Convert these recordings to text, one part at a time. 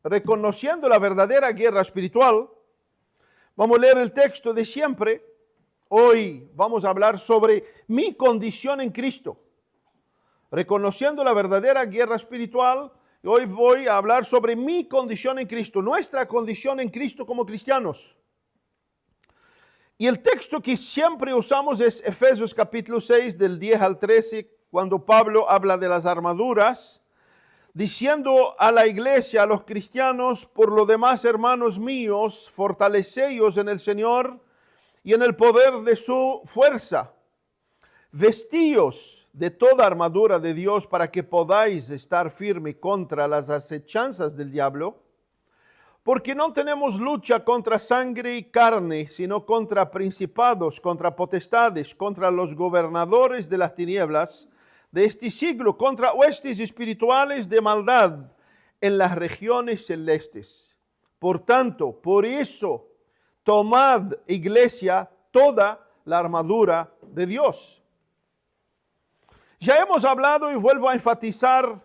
reconociendo la verdadera guerra espiritual. Vamos a leer el texto de siempre. Hoy vamos a hablar sobre mi condición en Cristo. Reconociendo la verdadera guerra espiritual, hoy voy a hablar sobre mi condición en Cristo, nuestra condición en Cristo como cristianos. Y el texto que siempre usamos es Efesios capítulo 6, del 10 al 13, cuando Pablo habla de las armaduras, diciendo a la iglesia, a los cristianos: por lo demás, hermanos míos, fortaleceos en el Señor y en el poder de su fuerza. Vestíos de toda armadura de Dios para que podáis estar firme contra las acechanzas del diablo. Porque no tenemos lucha contra sangre y carne, sino contra principados, contra potestades, contra los gobernadores de las tinieblas de este siglo, contra huestes espirituales de maldad en las regiones celestes. Por tanto, por eso, tomad, iglesia, toda la armadura de Dios. Ya hemos hablado y vuelvo a enfatizar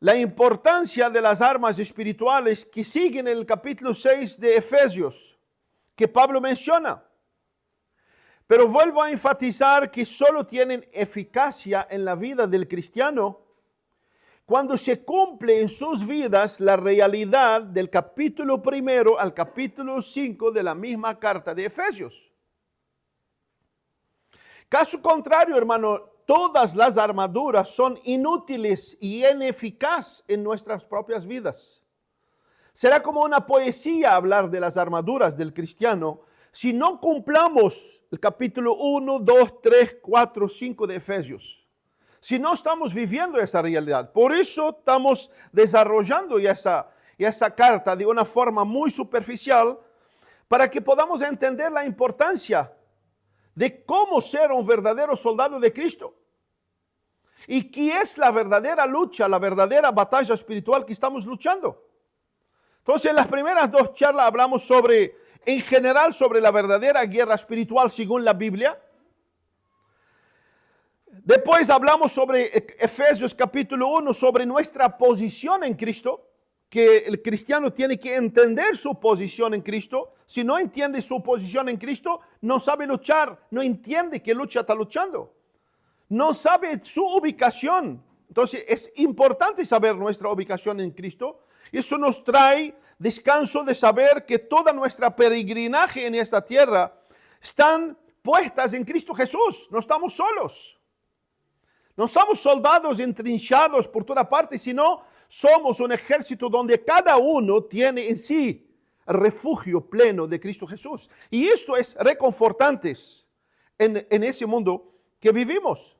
la importancia de las armas espirituales que siguen en el capítulo 6 de Efesios, que Pablo menciona. Pero vuelvo a enfatizar que solo tienen eficacia en la vida del cristiano cuando se cumple en sus vidas la realidad del capítulo 1 al capítulo 5 de la misma carta de Efesios. Caso contrario, hermano, todas las armaduras son inútiles y ineficaces en nuestras propias vidas. Será como una poesía hablar de las armaduras del cristiano si no cumplamos el capítulo 1, 2, 3, 4, 5 de Efesios. Si no estamos viviendo esa realidad. Por eso estamos desarrollando esa carta de una forma muy superficial para que podamos entender la importancia de cómo ser un verdadero soldado de Cristo. Y qué es la verdadera lucha, la verdadera batalla espiritual que estamos luchando. Entonces, en las primeras dos charlas hablamos en general, sobre la verdadera guerra espiritual según la Biblia. Después hablamos sobre Efesios capítulo 1, sobre nuestra posición en Cristo, que el cristiano tiene que entender su posición en Cristo. Si no entiende su posición en Cristo, no sabe luchar, no entiende qué lucha está luchando. No sabe su ubicación. Entonces es importante saber nuestra ubicación en Cristo. Eso nos trae descanso de saber que toda nuestra peregrinaje en esta tierra están puestas en Cristo Jesús. No estamos solos. No somos soldados entrinchados por toda parte, sino somos un ejército donde cada uno tiene en sí el refugio pleno de Cristo Jesús. Y esto es reconfortante en ese mundo que vivimos.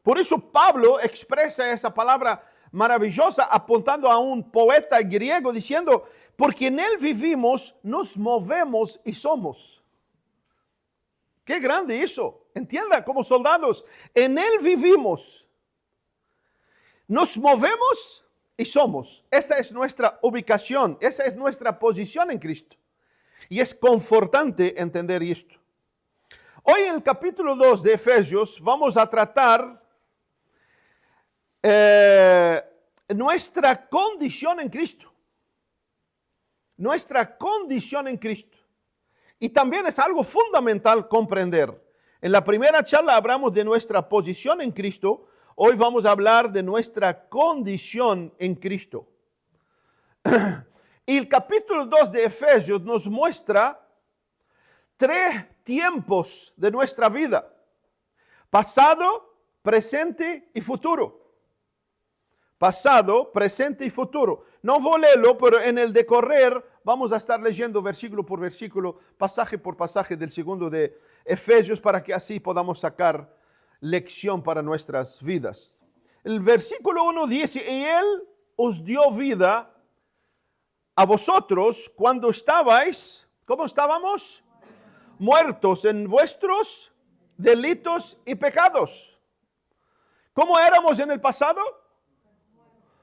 Por eso Pablo expresa esa palabra maravillosa apuntando a un poeta griego diciendo: porque en él vivimos, nos movemos y somos. Qué grande eso. Entienda, como soldados, en él vivimos, nos movemos y somos. Esa es nuestra ubicación, esa es nuestra posición en Cristo. Y es confortante entender esto. Hoy en el capítulo 2 de Efesios vamos a tratar nuestra condición en Cristo. Nuestra condición en Cristo. Y también es algo fundamental comprender. En la primera charla hablamos de nuestra posición en Cristo. Hoy vamos a hablar de nuestra condición en Cristo. Y el capítulo 2 de Efesios nos muestra 3 tiempos de nuestra vida: pasado, presente y futuro. Pasado, presente y futuro. No voy a leerlo, pero en el decorrer vamos a estar leyendo versículo por versículo, pasaje por pasaje del segundo de Efesios, para que así podamos sacar lección para nuestras vidas. El versículo 1 dice: y Él os dio vida a vosotros cuando estabais, ¿cómo estábamos? Muertos en vuestros delitos y pecados. ¿Cómo éramos en el pasado?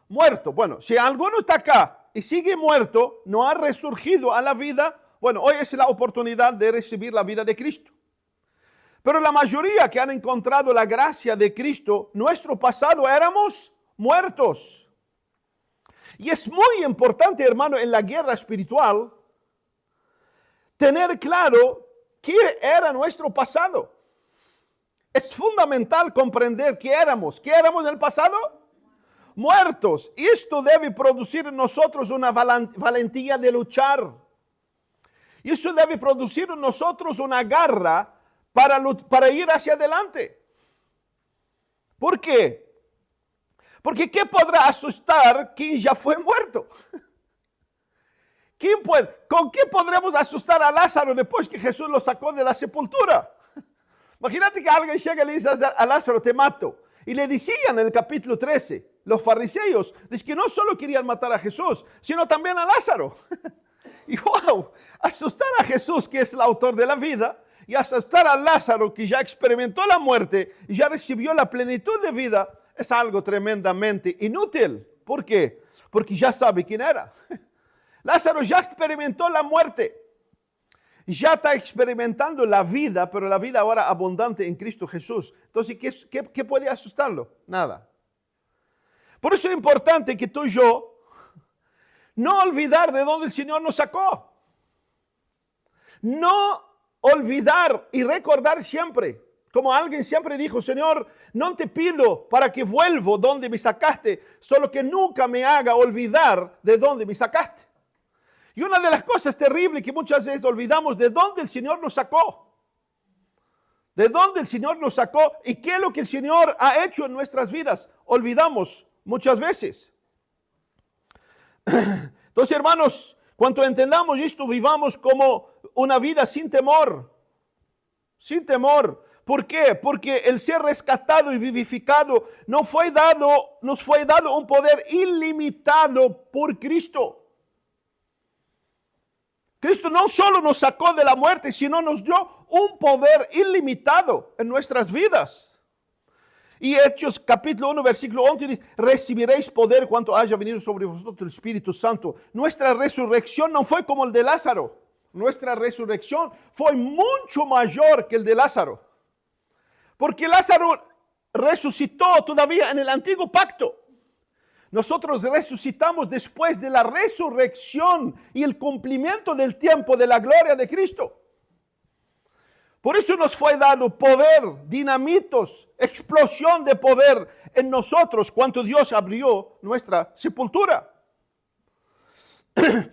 Muerto. Bueno, si alguno está acá y sigue muerto, no ha resurgido a la vida, bueno, hoy es la oportunidad de recibir la vida de Cristo. Pero la mayoría que han encontrado la gracia de Cristo, nuestro pasado éramos muertos. Y es muy importante, hermano, en la guerra espiritual, tener claro qué era nuestro pasado. Es fundamental comprender qué éramos. ¿Qué éramos en el pasado? Muertos. Y esto debe producir en nosotros una valentía de luchar. Y eso debe producir en nosotros una garra para ir hacia adelante. ¿Por qué? Porque ¿qué podrá asustar quien ya fue muerto? ¿Con qué podremos asustar a Lázaro después que Jesús lo sacó de la sepultura? Imagínate que alguien llega y le dice a Lázaro, te mato. Y le decían en el capítulo 13, los fariseos, es que no solo querían matar a Jesús, sino también a Lázaro. Y wow, asustar a Jesús, que es el autor de la vida, y asustar a Lázaro, que ya experimentó la muerte y ya recibió la plenitud de vida, es algo tremendamente inútil. ¿Por qué? Porque ya sabe quién era. Lázaro ya experimentó la muerte. Ya está experimentando la vida, pero la vida ahora abundante en Cristo Jesús. Entonces, ¿qué puede asustarlo? Nada. Por eso es importante que tú y yo no olvidar de dónde el Señor nos sacó. No olvidar y recordar siempre. Como alguien siempre dijo, Señor, no te pido para que vuelva donde me sacaste, solo que nunca me haga olvidar de dónde me sacaste. Y una de las cosas terribles que muchas veces olvidamos, de dónde el Señor nos sacó. De dónde el Señor nos sacó y qué es lo que el Señor ha hecho en nuestras vidas. Olvidamos muchas veces. Entonces, hermanos, cuando entendamos esto, vivamos como una vida sin temor. Sin temor. ¿Por qué? Porque el ser rescatado y vivificado nos fue dado un poder ilimitado por Cristo. Cristo no solo nos sacó de la muerte, sino nos dio un poder ilimitado en nuestras vidas. Y Hechos capítulo 1, versículo 11 dice, recibiréis poder cuando haya venido sobre vosotros el Espíritu Santo. Nuestra resurrección no fue como el de Lázaro. Nuestra resurrección fue mucho mayor que el de Lázaro. Porque Lázaro resucitó todavía en el antiguo pacto. Nosotros resucitamos después de la resurrección y el cumplimiento del tiempo de la gloria de Cristo. Por eso nos fue dado poder, dinamitos, explosión de poder en nosotros cuando Dios abrió nuestra sepultura.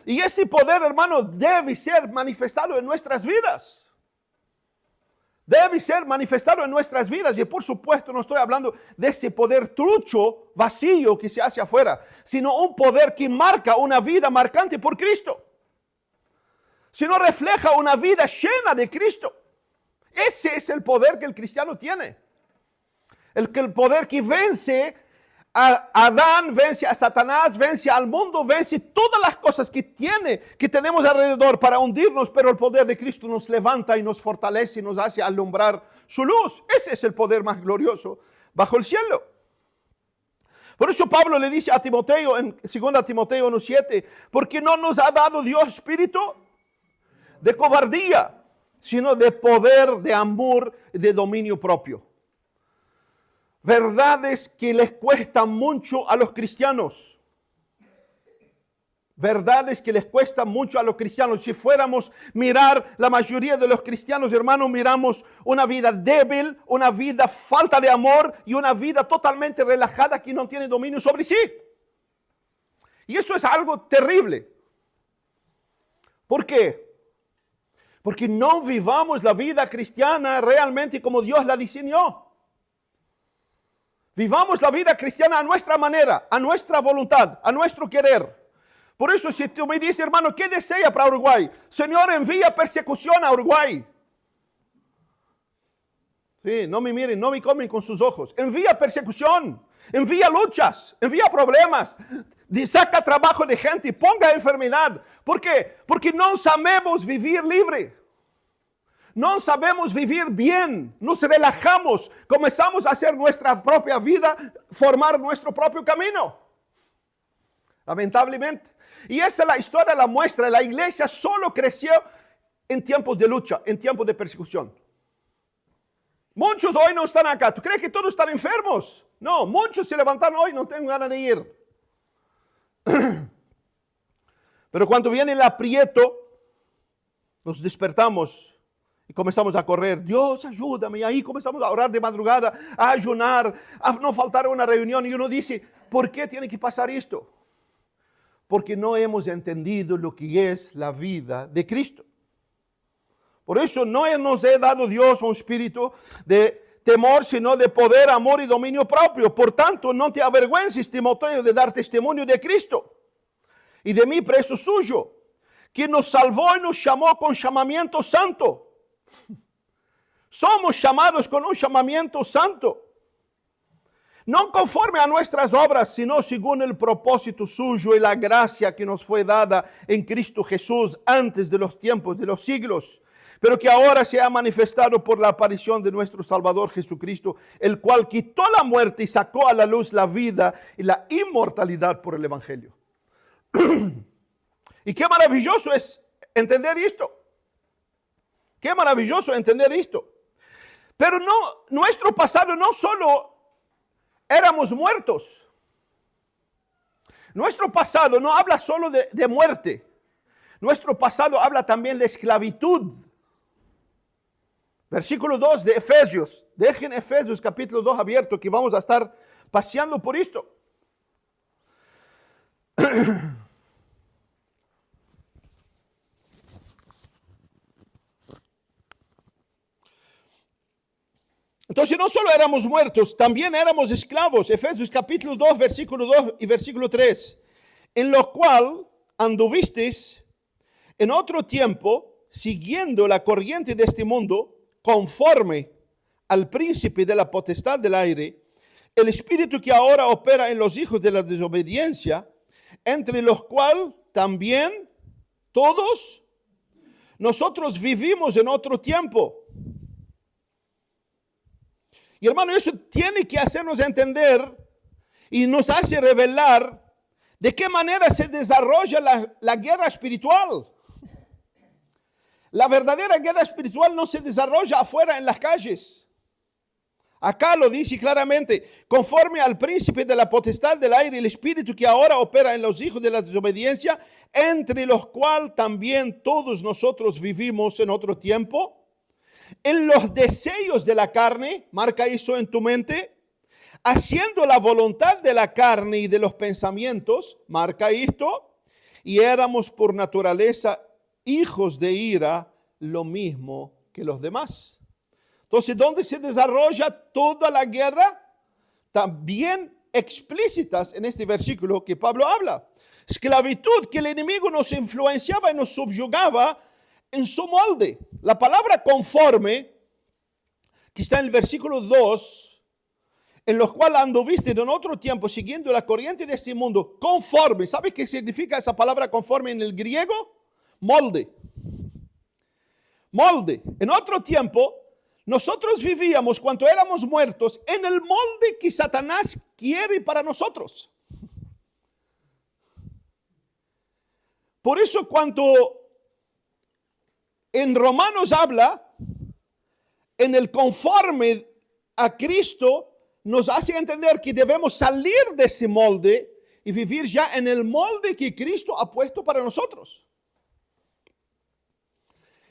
Y ese poder, hermano, debe ser manifestado en nuestras vidas. Debe ser manifestado en nuestras vidas. Y por supuesto no estoy hablando de ese poder trucho, vacío que se hace afuera, sino un poder que marca una vida marcante por Cristo. Sino refleja una vida llena de Cristo. Ese es el poder que el cristiano tiene. El poder que vence a Adán, vence a Satanás, vence al mundo, vence todas las cosas que tenemos alrededor para hundirnos, pero el poder de Cristo nos levanta y nos fortalece y nos hace alumbrar su luz. Ese es el poder más glorioso bajo el cielo. Por eso Pablo le dice a Timoteo en 2 Timoteo 1:7, porque no nos ha dado Dios espíritu de cobardía, sino de poder, de amor, de dominio propio. Verdades que les cuestan mucho a los cristianos. Verdades que les cuestan mucho a los cristianos. Si fuéramos mirar la mayoría de los cristianos, hermanos, miramos una vida débil, una vida falta de amor y una vida totalmente relajada que no tiene dominio sobre sí. Y eso es algo terrible. ¿Por qué? Porque no vivamos la vida cristiana realmente como Dios la diseñó. Vivamos la vida cristiana a nuestra manera, a nuestra voluntad, a nuestro querer. Por eso si tú me dices, hermano, ¿qué desea para Uruguay? Señor, envía persecución a Uruguay. Sí, no me miren, no me comen con sus ojos. Envía persecución, envía luchas, envía problemas. Saca trabajo de gente, ponga enfermedad. ¿Por qué? Porque no sabemos vivir libre. No sabemos vivir bien, nos relajamos, comenzamos a hacer nuestra propia vida, formar nuestro propio camino. Lamentablemente. Y esa es la historia, la muestra. La iglesia solo creció en tiempos de lucha, en tiempos de persecución. Muchos hoy no están acá. ¿Tú crees que todos están enfermos? No, muchos se levantaron hoy y no tengo ganas de ir. Pero cuando viene el aprieto, nos despertamos y comenzamos a correr. Dios, ayúdame. Y ahí comenzamos a orar de madrugada, a ayunar, a no faltar a una reunión. Y uno dice, ¿por qué tiene que pasar esto? Porque no hemos entendido lo que es la vida de Cristo. Por eso no nos ha dado Dios un espíritu de temor, sino de poder, amor y dominio propio. Por tanto, no te avergüences, Timoteo, de dar testimonio de Cristo y de mí, preso suyo, quien nos salvó y nos llamó con llamamiento santo. Somos llamados con un llamamiento santo. No conforme a nuestras obras, sino según el propósito suyo y la gracia que nos fue dada en Cristo Jesús antes de los tiempos de los siglos, pero que ahora se ha manifestado por la aparición de nuestro Salvador Jesucristo, el cual quitó la muerte y sacó a la luz la vida y la inmortalidad por el Evangelio. Y qué maravilloso es entender esto. Qué maravilloso entender esto. Pero no, nuestro pasado no solo éramos muertos. Nuestro pasado no habla solo de muerte. Nuestro pasado habla también de esclavitud. Versículo 2 de Efesios. Dejen Efesios capítulo 2 abierto, que vamos a estar paseando por esto. Entonces no solo éramos muertos, también éramos esclavos. Efesios capítulo 2, versículo 2 y versículo 3. En lo cual anduvisteis en otro tiempo, siguiendo la corriente de este mundo, conforme al príncipe de la potestad del aire, el espíritu que ahora opera en los hijos de la desobediencia, entre los cuales también todos nosotros vivimos en otro tiempo. Y hermano, eso tiene que hacernos entender y nos hace revelar de qué manera se desarrolla la guerra espiritual. La verdadera guerra espiritual no se desarrolla afuera en las calles. Acá lo dice claramente, conforme al príncipe de la potestad del aire, el espíritu que ahora opera en los hijos de la desobediencia, entre los cuales también todos nosotros vivimos en otro tiempo, en los deseos de la carne, marca eso en tu mente, haciendo la voluntad de la carne y de los pensamientos, marca esto, y éramos por naturaleza hijos de ira, lo mismo que los demás. Entonces, ¿dónde se desarrolla toda la guerra? También explícitas en este versículo que Pablo habla. Esclavitud, que el enemigo nos influenciaba y nos subyugaba en su molde. La palabra conforme, que está en el versículo 2, en los cuales anduviste en otro tiempo siguiendo la corriente de este mundo, conforme. ¿Sabe qué significa esa palabra conforme en el griego? Molde. Molde. En otro tiempo, nosotros vivíamos cuando éramos muertos en el molde que Satanás quiere para nosotros. Por eso cuando en Romanos habla, en el conforme a Cristo, nos hace entender que debemos salir de ese molde y vivir ya en el molde que Cristo ha puesto para nosotros.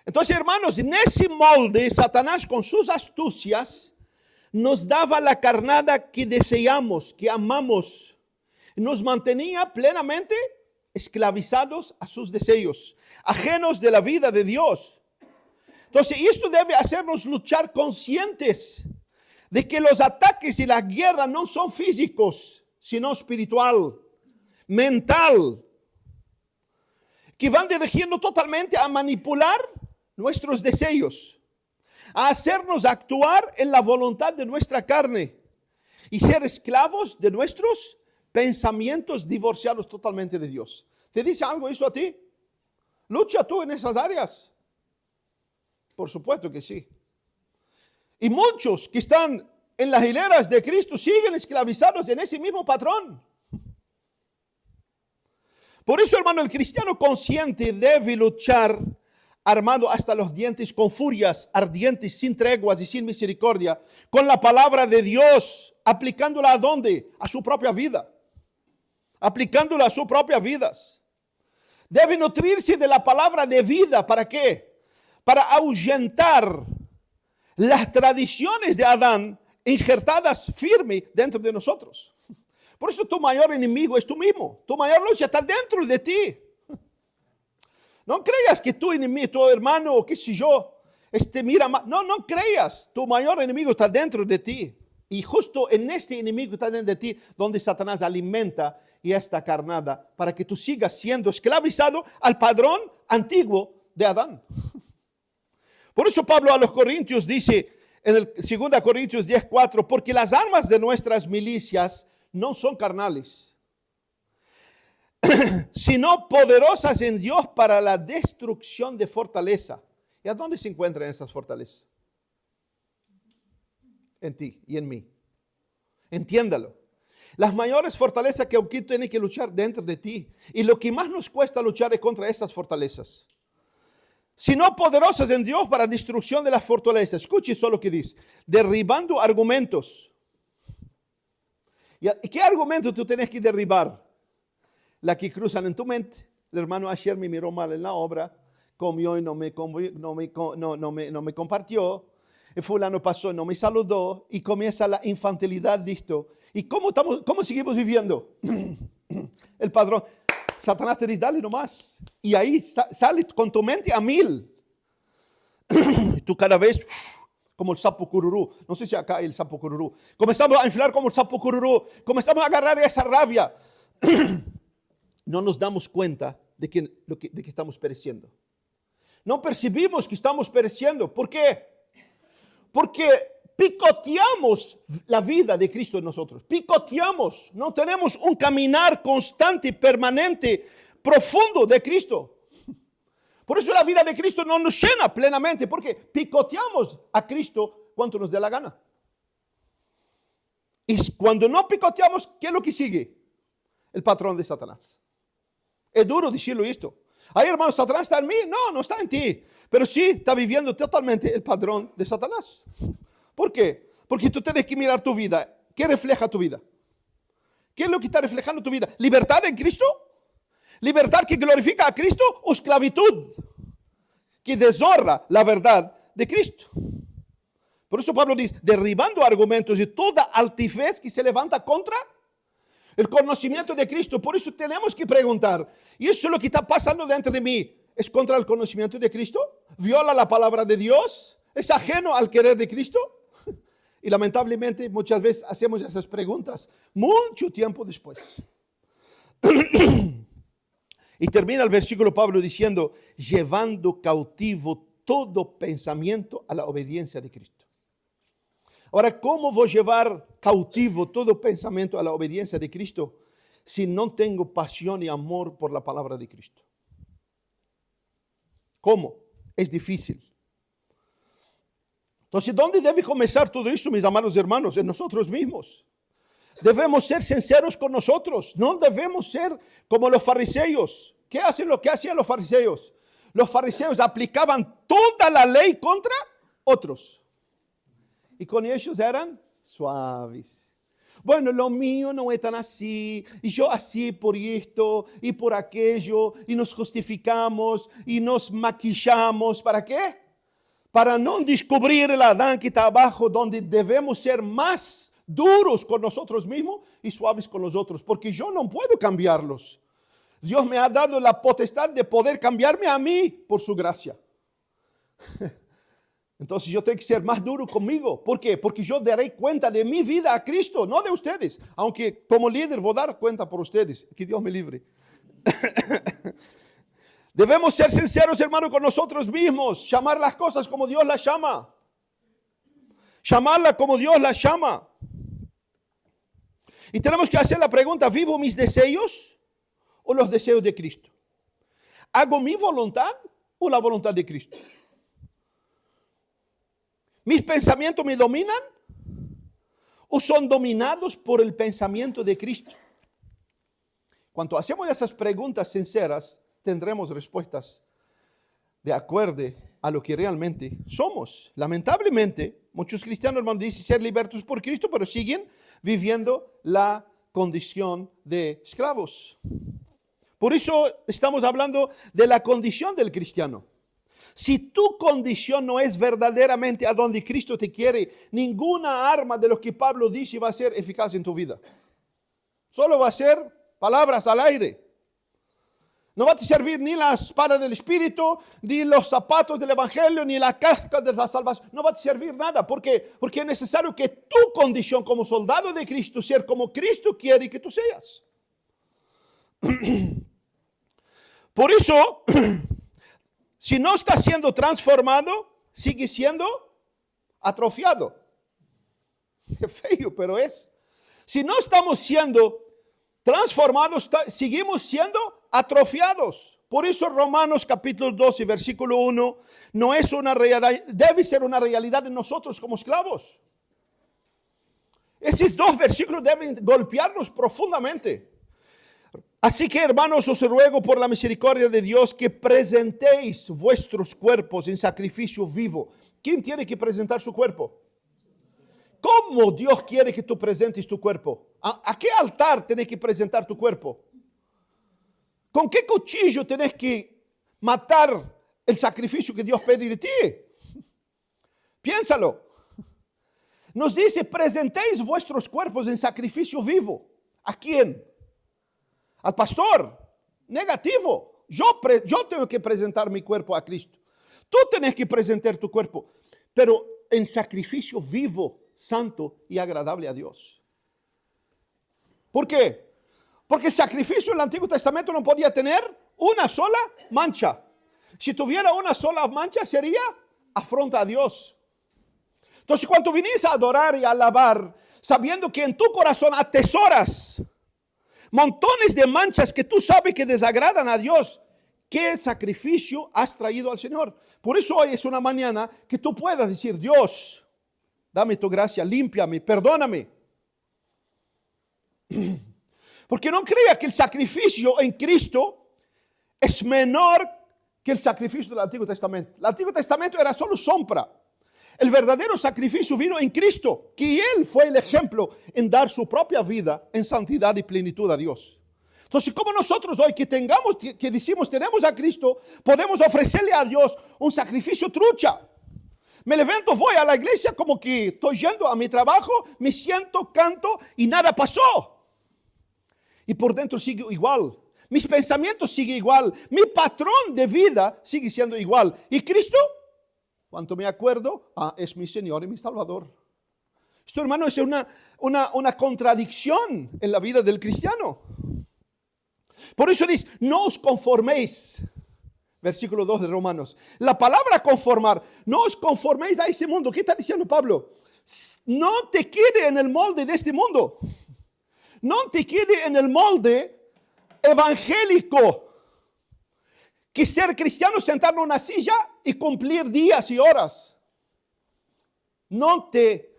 Entonces, hermanos, en ese molde, Satanás con sus astucias nos daba la carnada que deseamos, que amamos. Nos mantenía plenamente esclavizados a sus deseos, ajenos de la vida de Dios. Entonces, esto debe hacernos luchar conscientes de que los ataques y la guerra no son físicos, sino espiritual, mental, que van dirigiendo totalmente a manipular nuestros deseos, a hacernos actuar en la voluntad de nuestra carne y ser esclavos de nuestros pensamientos divorciados totalmente de Dios. ¿Te dice algo eso a ti? ¿Lucha tú en esas áreas? Por supuesto que sí. Y muchos que están en las hileras de Cristo siguen esclavizados en ese mismo patrón. Por eso, hermano, el cristiano consciente debe luchar armado hasta los dientes con furias ardientes, sin treguas y sin misericordia, con la palabra de Dios, aplicándola ¿a dónde? A su propia vida, aplicándola a sus propias vidas. Debe nutrirse de la palabra de vida. ¿Para qué? Para ahuyentar las tradiciones de Adán injertadas firme dentro de nosotros. Por eso tu mayor enemigo es tú mismo. Tu mayor lucha está dentro de ti. No creas que tu enemigo, tu hermano, o qué sé yo, mira más. No creas. Tu mayor enemigo está dentro de ti. Y justo en este enemigo que está dentro de ti, donde Satanás alimenta y esta carnada, para que tú sigas siendo esclavizado al padrón antiguo de Adán. Por eso Pablo a los Corintios dice, en el 2 Corintios 10:4, porque las armas de nuestras milicias no son carnales, sino poderosas en Dios para la destrucción de fortaleza. ¿Y a dónde se encuentran esas fortalezas? En ti y en mí. Entiéndalo. Las mayores fortalezas que aquí tienen que luchar dentro de ti. Y lo que más nos cuesta luchar es contra esas fortalezas. Sino poderosas en Dios para destrucción de las fortalezas. Escuche solo lo que dice. Derribando argumentos. ¿Y qué argumentos tú tienes que derribar? La que cruzan en tu mente. El hermano ayer me miró mal en la obra. Comió y no me compartió. El fulano pasó y no me saludó. Y comienza la infantilidad de esto. ¿Y cómo seguimos viviendo? El padrón. Satanás te dice, dale nomás. Y ahí sale con tu mente a 1000. Tú cada vez, como el sapo cururú. No sé si acá hay el sapo cururú. Comenzamos a inflar como el sapo cururú. Comenzamos a agarrar esa rabia. No nos damos cuenta de que estamos pereciendo. No percibimos que estamos pereciendo. ¿Por qué? Porque picoteamos la vida de Cristo en nosotros. Picoteamos. No tenemos un caminar constante, permanente, profundo de Cristo. Por eso la vida de Cristo no nos llena plenamente. Porque picoteamos a Cristo cuanto nos dé la gana. Y cuando no picoteamos, ¿qué es lo que sigue? El patrón de Satanás. Es duro decirlo esto. Ay, hermano, Satanás está en mí. No está en ti. Pero sí está viviendo totalmente el patrón de Satanás. ¿Por qué? Porque tú tienes que mirar tu vida. ¿Qué refleja tu vida? ¿Qué es lo que está reflejando tu vida? ¿Libertad en Cristo? ¿Libertad que glorifica a Cristo? ¿O esclavitud que deshonra la verdad de Cristo? Por eso Pablo dice, derribando argumentos y toda altivez que se levanta contra el conocimiento de Cristo. Por eso tenemos que preguntar, ¿y eso es lo que está pasando dentro de mí? ¿Es contra el conocimiento de Cristo? ¿Viola la palabra de Dios? ¿Es ajeno al querer de Cristo? Y lamentablemente muchas veces hacemos esas preguntas mucho tiempo después. Y termina el versículo Pablo diciendo, llevando cautivo todo pensamiento a la obediencia de Cristo. Ahora, ¿cómo voy a llevar cautivo todo pensamiento a la obediencia de Cristo si no tengo pasión y amor por la palabra de Cristo? ¿Cómo? Es difícil. Entonces, ¿dónde debe comenzar todo esto, mis amados hermanos? En nosotros mismos. Debemos ser sinceros con nosotros. No debemos ser como los fariseos. ¿Qué hacían los fariseos? Los fariseos aplicaban toda la ley contra otros. Y con ellos eran suaves. Bueno, lo mío no es tan así. Y yo así por esto y por aquello. Y nos justificamos y nos maquillamos. ¿Para qué? Para no descubrir el Adán que está abajo, donde debemos ser más duros con nosotros mismos y suaves con los otros. Porque yo no puedo cambiarlos. Dios me ha dado la potestad de poder cambiarme a mí por su gracia. Entonces yo tengo que ser más duro conmigo. ¿Por qué? Porque yo daré cuenta de mi vida a Cristo, no de ustedes. Aunque como líder voy a dar cuenta por ustedes. Que Dios me libre. Debemos ser sinceros, hermano, con nosotros mismos. Llamar las cosas como Dios las llama. Llamarla como Dios las llama. Y tenemos que hacer la pregunta, ¿vivo mis deseos o los deseos de Cristo? ¿Hago mi voluntad o la voluntad de Cristo? ¿Mis pensamientos me dominan o son dominados por el pensamiento de Cristo? Cuando hacemos esas preguntas sinceras, tendremos respuestas de acuerdo a lo que realmente somos. Lamentablemente, muchos cristianos, hermanos, dicen ser libertos por Cristo, pero siguen viviendo la condición de esclavos. Por eso estamos hablando de la condición del cristiano. Si tu condición no es verdaderamente a donde Cristo te quiere, ninguna arma de lo que Pablo dice va a ser eficaz en tu vida. Solo va a ser palabras al aire. No va a te servir ni la espada del Espíritu, ni los zapatos del Evangelio, ni la casca de la salvación. No va a te servir nada. ¿Por qué? Porque es necesario que tu condición como soldado de Cristo sea como Cristo quiere que tú seas. Por eso, si no está siendo transformado, sigue siendo atrofiado. Qué feo, pero es. Si no estamos siendo transformados, seguimos siendo atrofiados. Por eso Romanos capítulo 12, versículo 1, no es una realidad, debe ser una realidad en nosotros como esclavos. Esos dos versículos deben golpearnos profundamente. Así que, hermanos, os ruego por la misericordia de Dios que presentéis vuestros cuerpos en sacrificio vivo. ¿Quién tiene que presentar su cuerpo? ¿Cómo Dios quiere que tú presentes tu cuerpo? ¿A qué altar tienes que presentar tu cuerpo? ¿Con qué cuchillo tienes que matar el sacrificio que Dios pide de ti? Piénsalo. Nos dice, presentéis vuestros cuerpos en sacrificio vivo. ¿A quién? Al pastor. Negativo. Yo tengo que presentar mi cuerpo a Cristo. Tú tienes que presentar tu cuerpo, pero en sacrificio vivo, santo y agradable a Dios. ¿Por qué? Porque el sacrificio en el Antiguo Testamento no podía tener una sola mancha. Si tuviera una sola mancha sería afronta a Dios. Entonces cuando viniste a adorar y a alabar, sabiendo que en tu corazón atesoras montones de manchas que tú sabes que desagradan a Dios, ¿qué sacrificio has traído al Señor? Por eso hoy es una mañana que tú puedas decir, Dios, dame tu gracia, límpiame, perdóname. Porque no crea que el sacrificio en Cristo es menor que el sacrificio del Antiguo Testamento. El Antiguo Testamento era solo sombra. El verdadero sacrificio vino en Cristo, que Él fue el ejemplo en dar su propia vida en santidad y plenitud a Dios. Entonces, como nosotros hoy que decimos tenemos a Cristo, podemos ofrecerle a Dios un sacrificio trucha. Me levanto, voy a la iglesia como que estoy yendo a mi trabajo, me siento, canto y nada pasó. Y por dentro sigue igual. Mis pensamientos siguen igual. Mi patrón de vida sigue siendo igual. ¿Y Cristo? Cuanto me acuerdo, es mi Señor y mi Salvador. Esto, hermano, es una contradicción en la vida del cristiano. Por eso dice, no os conforméis. Versículo 2 de Romanos. La palabra conformar, no os conforméis a ese mundo. ¿Qué está diciendo Pablo? No te quede en el molde de este mundo. No te quede en el molde evangélico. Que ser cristiano es sentarnos en una silla y cumplir días y horas. No te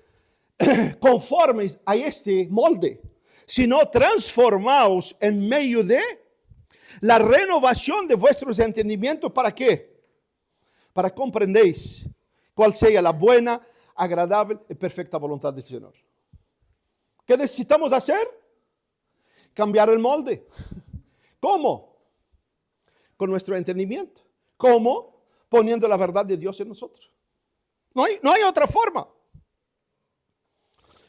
conformes a este molde, sino transformaos en medio de la renovación de vuestros entendimientos. ¿Para qué? Para comprendéis cuál sea la buena, agradable y perfecta voluntad del Señor. ¿Qué necesitamos hacer? Cambiar el molde. ¿Cómo? Con nuestro entendimiento. ¿Cómo? Poniendo la verdad de Dios en nosotros. No hay otra forma.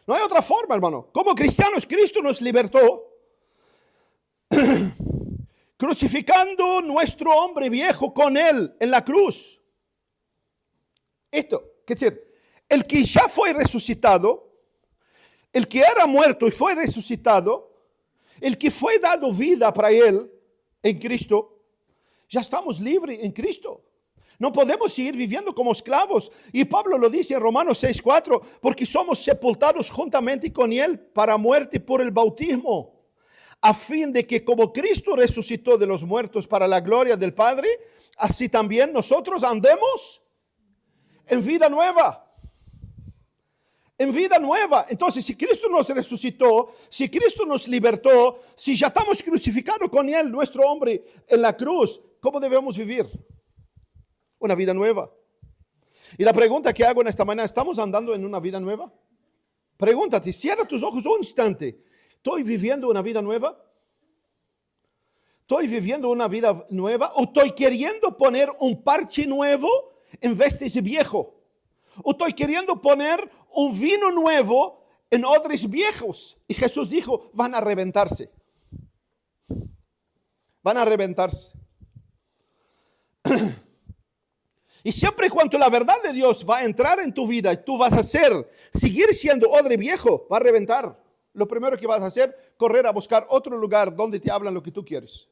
No hay otra forma, hermano. Como cristianos, Cristo nos libertó crucificando nuestro hombre viejo con Él en la cruz. Esto, es decir, el que ya fue resucitado, el que era muerto y fue resucitado, el que fue dado vida para Él en Cristo, ya estamos libres en Cristo. No podemos seguir viviendo como esclavos. Y Pablo lo dice en Romanos 6:4, porque somos sepultados juntamente con Él para muerte por el bautismo, a fin de que como Cristo resucitó de los muertos para la gloria del Padre, así también nosotros andemos en vida nueva. En vida nueva. Entonces, si Cristo nos resucitó, si Cristo nos libertó, si ya estamos crucificados con Él, nuestro hombre en la cruz, ¿cómo debemos vivir? Una vida nueva. Y la pregunta que hago en esta mañana, ¿estamos andando en una vida nueva? Pregúntate, cierra tus ojos un instante. ¿Estoy viviendo una vida nueva? ¿Estoy viviendo una vida nueva o estoy queriendo poner un parche nuevo en vez de ese viejo? ¿O estoy queriendo poner un vino nuevo en odres viejos? Y Jesús dijo, van a reventarse. Van a reventarse. Y siempre y cuando la verdad de Dios va a entrar en tu vida y tú vas a seguir siendo odre viejo, va a reventar. Lo primero que vas a hacer, correr a buscar otro lugar donde te hablan lo que tú quieres.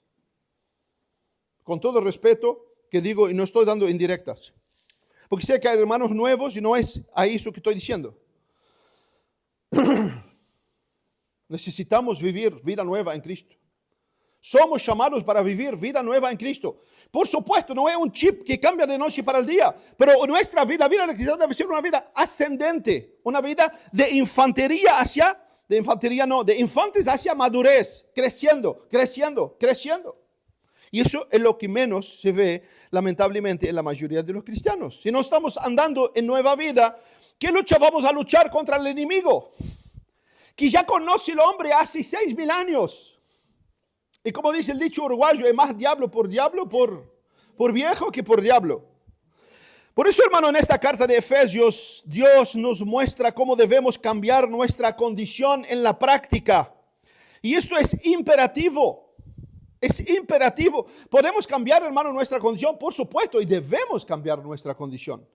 Con todo respeto que digo, y no estoy dando indirectas. Porque sé que hay hermanos nuevos y no es ahí eso que estoy diciendo. Necesitamos vivir vida nueva en Cristo. Somos llamados para vivir vida nueva en Cristo. Por supuesto, no es un chip que cambia de noche para el día, pero nuestra vida, la vida de Cristo debe ser una vida ascendente, una vida de infantes hacia madurez, creciendo. Y eso es lo que menos se ve, lamentablemente, en la mayoría de los cristianos. Si no estamos andando en nueva vida, ¿qué lucha vamos a luchar contra el enemigo? Que ya conoce el hombre hace 6,000 años. Y como dice el dicho uruguayo, es más diablo por viejo que por diablo. Por eso, hermano, en esta carta de Efesios, Dios nos muestra cómo debemos cambiar nuestra condición en la práctica. Y esto es imperativo. Es imperativo. ¿Podemos cambiar, hermano, nuestra condición? Por supuesto, y debemos cambiar nuestra condición.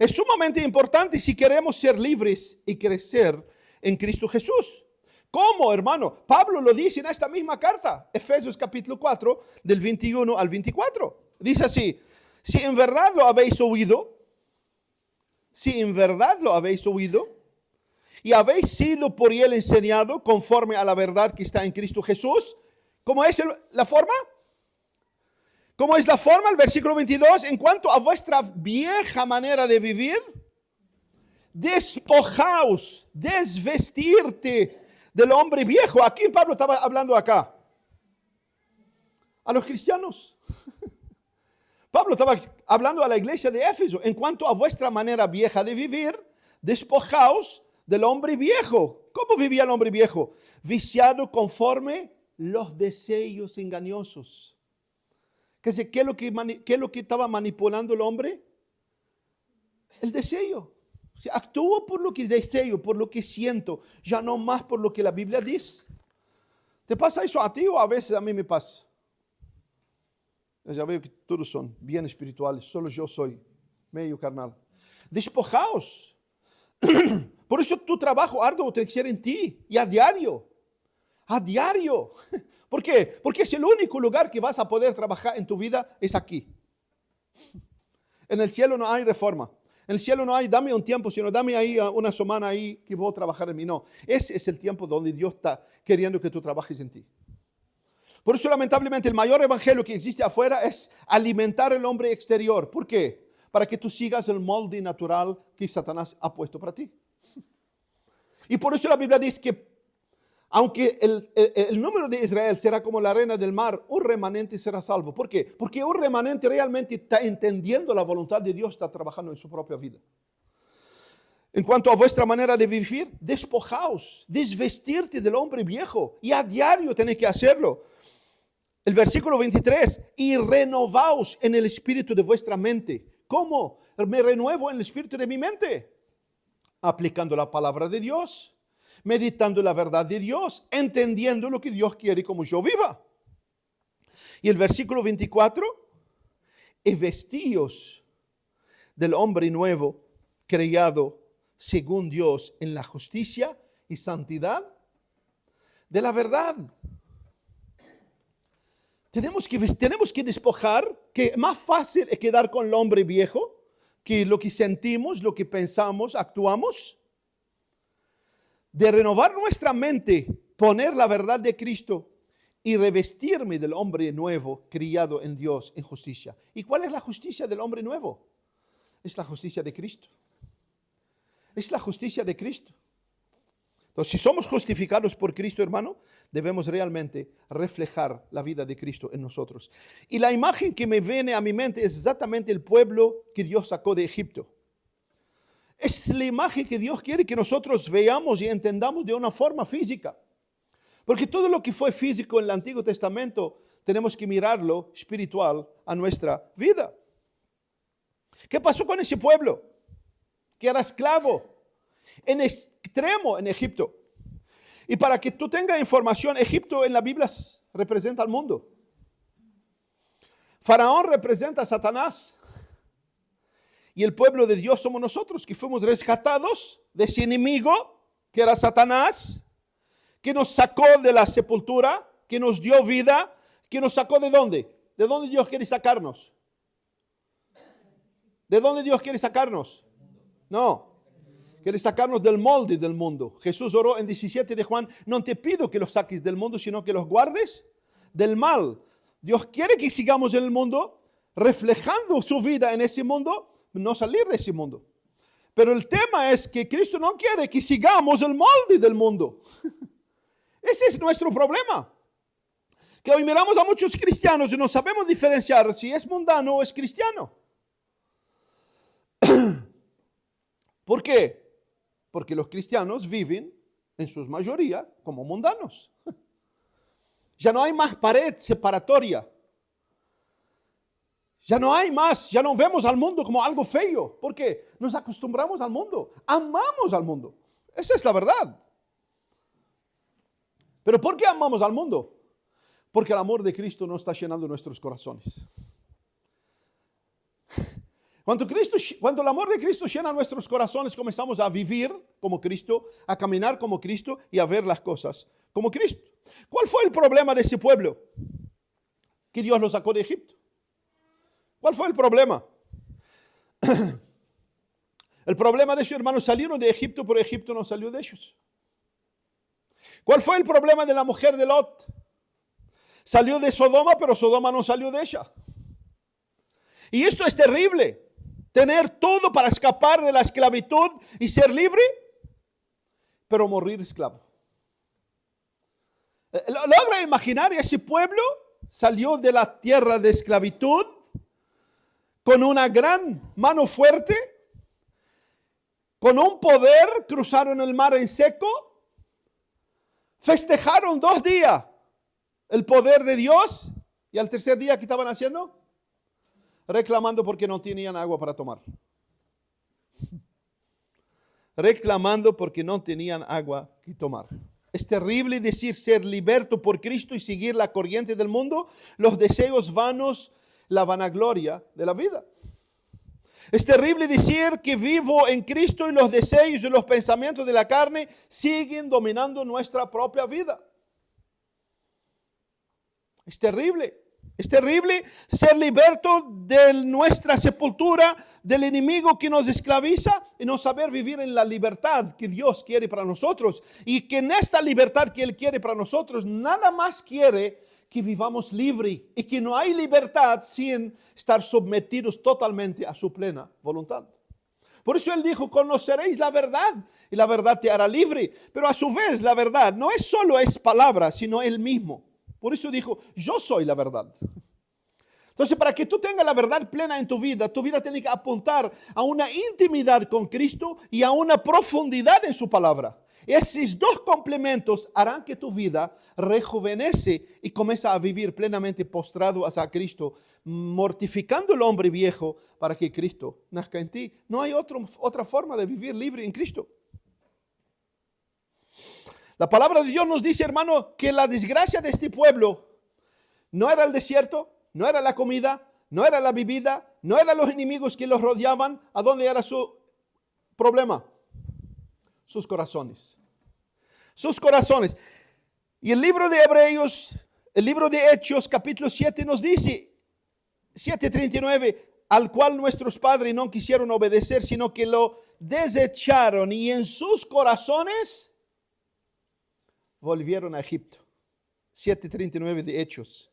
Es sumamente importante si queremos ser libres y crecer en Cristo Jesús. ¿Cómo, hermano? Pablo lo dice en esta misma carta, Efesios capítulo 4, del 21 al 24. Dice así, si en verdad lo habéis oído y habéis sido por él enseñado conforme a la verdad que está en Cristo Jesús, ¿cómo es la forma? ¿Cómo es la forma? El versículo 22, en cuanto a vuestra vieja manera de vivir, despojaos, desvestirte del hombre viejo. ¿A quién Pablo estaba hablando acá? A los cristianos. Pablo estaba hablando a la iglesia de Éfeso. En cuanto a vuestra manera vieja de vivir, despojaos del hombre viejo. ¿Cómo vivía el hombre viejo? Viciado conforme los deseos engañosos. ¿Qué es lo que estaba manipulando el hombre? El deseo. O sea, actúo por lo que deseo, por lo que siento, ya no más por lo que la Biblia dice. ¿Te pasa eso a ti o a veces a mí me pasa? Ya veo que todos son bien espirituales, solo yo soy medio carnal. Despojaos. Por eso tu trabajo arduo tiene que ser en ti y a diario. A diario. ¿Por qué? Porque es el único lugar que vas a poder trabajar en tu vida es aquí. En el cielo no hay reforma. En el cielo no hay, dame un tiempo, sino dame ahí una semana ahí que voy a trabajar en mí. No, ese es el tiempo donde Dios está queriendo que tú trabajes en ti. Por eso, lamentablemente, el mayor evangelio que existe afuera es alimentar el hombre exterior. ¿Por qué? Para que tú sigas el molde natural que Satanás ha puesto para ti. Y por eso la Biblia dice que aunque el número de Israel será como la arena del mar, un remanente será salvo. ¿Por qué? Porque un remanente realmente está entendiendo la voluntad de Dios, está trabajando en su propia vida. En cuanto a vuestra manera de vivir, despojaos, desvestirte del hombre viejo. Y a diario tenéis que hacerlo. El versículo 23, y renovaos en el espíritu de vuestra mente. ¿Cómo? Me renuevo en el espíritu de mi mente. Aplicando la palabra de Dios. Meditando la verdad de Dios, entendiendo lo que Dios quiere como yo viva. Y el versículo 24, y vestíos del hombre nuevo, creado según Dios en la justicia y santidad de la verdad. Tenemos que despojar, que más fácil es quedar con el hombre viejo, que lo que sentimos, lo que pensamos, actuamos. De renovar nuestra mente, poner la verdad de Cristo y revestirme del hombre nuevo criado en Dios en justicia. ¿Y cuál es la justicia del hombre nuevo? Es la justicia de Cristo. Es la justicia de Cristo. Entonces, si somos justificados por Cristo, hermano, debemos realmente reflejar la vida de Cristo en nosotros. Y la imagen que me viene a mi mente es exactamente el pueblo que Dios sacó de Egipto. Es la imagen que Dios quiere que nosotros veamos y entendamos de una forma física. Porque todo lo que fue físico en el Antiguo Testamento, tenemos que mirarlo espiritual a nuestra vida. ¿Qué pasó con ese pueblo? Que era esclavo en extremo en Egipto. Y para que tú tengas información, Egipto en la Biblia representa al mundo. Faraón representa a Satanás. Y el pueblo de Dios somos nosotros, que fuimos rescatados de ese enemigo, que era Satanás, que nos sacó de la sepultura, que nos dio vida, que nos sacó ¿de dónde? ¿De dónde Dios quiere sacarnos? ¿De dónde Dios quiere sacarnos? No, quiere sacarnos del molde del mundo. Jesús oró en 17 de Juan, no te pido que los saques del mundo, sino que los guardes del mal. Dios quiere que sigamos en el mundo, reflejando su vida en ese mundo, no salir de ese mundo. Pero el tema es que Cristo no quiere que sigamos el molde del mundo. Ese es nuestro problema. Que hoy miramos a muchos cristianos y no sabemos diferenciar si es mundano o es cristiano. ¿Por qué? Porque los cristianos viven en su mayoría como mundanos. Ya no hay más pared separatoria. Ya no hay más, ya no vemos al mundo como algo feo. ¿Por qué? Nos acostumbramos al mundo, amamos al mundo. Esa es la verdad. ¿Pero por qué amamos al mundo? Porque el amor de Cristo no está llenando nuestros corazones. Cuando el amor de Cristo llena nuestros corazones, comenzamos a vivir como Cristo, a caminar como Cristo y a ver las cosas como Cristo. ¿Cuál fue el problema de ese pueblo? Que Dios los sacó de Egipto. ¿Cuál fue el problema? El problema de ellos, hermanos, salieron de Egipto, pero Egipto no salió de ellos. ¿Cuál fue el problema de la mujer de Lot? Salió de Sodoma, pero Sodoma no salió de ella. Y esto es terrible. Tener todo para escapar de la esclavitud y ser libre, pero morir esclavo. Logra imaginar, ese pueblo salió de la tierra de esclavitud con una gran mano fuerte, con un poder, cruzaron el mar en seco, festejaron 2 días el poder de Dios, y al tercer día, ¿qué estaban haciendo? Reclamando porque no tenían agua para tomar. Reclamando porque no tenían agua que tomar. Es terrible decir ser liberto por Cristo y seguir la corriente del mundo, los deseos vanos, la vanagloria de la vida. Es terrible decir que vivo en Cristo y los deseos y los pensamientos de la carne siguen dominando nuestra propia vida. Es terrible. Es terrible ser liberto de nuestra sepultura, del enemigo que nos esclaviza y no saber vivir en la libertad que Dios quiere para nosotros. Y que en esta libertad que Él quiere para nosotros, nada más quiere que vivamos libre y que no hay libertad sin estar sometidos totalmente a su plena voluntad. Por eso Él dijo, conoceréis la verdad y la verdad te hará libre. Pero a su vez la verdad no es solo palabra, sino Él mismo. Por eso dijo, yo soy la verdad. Entonces, para que tú tengas la verdad plena en tu vida tiene que apuntar a una intimidad con Cristo y a una profundidad en su palabra. Esos 2 complementos harán que tu vida rejuvenece y comienza a vivir plenamente postrado hacia Cristo, mortificando el hombre viejo para que Cristo nazca en ti. No hay otra forma de vivir libre en Cristo. La palabra de Dios nos dice, hermano, que la desgracia de este pueblo no era el desierto, no era la comida, no era la bebida, no eran los enemigos que los rodeaban. ¿A dónde era su problema? Sus corazones. Sus corazones. Y el libro de Hebreos, el libro de Hechos, capítulo 7 nos dice, 7:39, al cual nuestros padres no quisieron obedecer, sino que lo desecharon y en sus corazones volvieron a Egipto. 7:39 de Hechos.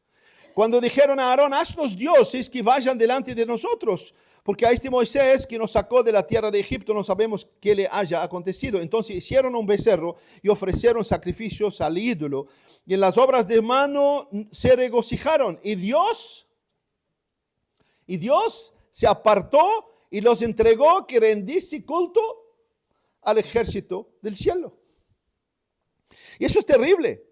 Cuando dijeron a Aarón, haznos dioses que vayan delante de nosotros, porque a este Moisés que nos sacó de la tierra de Egipto no sabemos qué le haya acontecido. Entonces hicieron un becerro y ofrecieron sacrificios al ídolo. Y en las obras de mano se regocijaron. Y Dios se apartó y los entregó que rendiese culto al ejército del cielo. Y eso es terrible.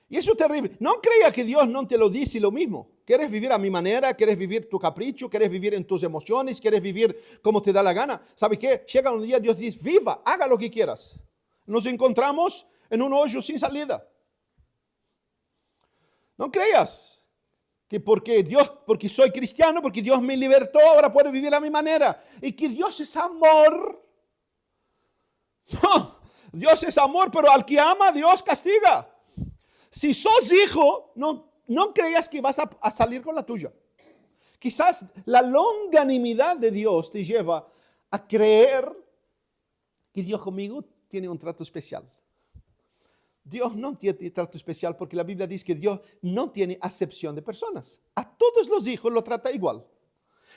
Y eso es terrible. No crea que Dios no te lo dice lo mismo. ¿Quieres vivir a mi manera? ¿Quieres vivir tu capricho? ¿Quieres vivir en tus emociones? ¿Quieres vivir como te da la gana? ¿Sabes qué? Llega un día, Dios dice, viva, haga lo que quieras. Nos encontramos en un hoyo sin salida. No creas que porque soy cristiano, porque Dios me libertó, ahora puedo vivir a mi manera. Y que Dios es amor. No, Dios es amor, pero al que ama, Dios castiga. Si sos hijo, no creas que vas a salir con la tuya. Quizás la longanimidad de Dios te lleva a creer que Dios conmigo tiene un trato especial. Dios no tiene trato especial porque la Biblia dice que Dios no tiene acepción de personas. A todos los hijos lo trata igual.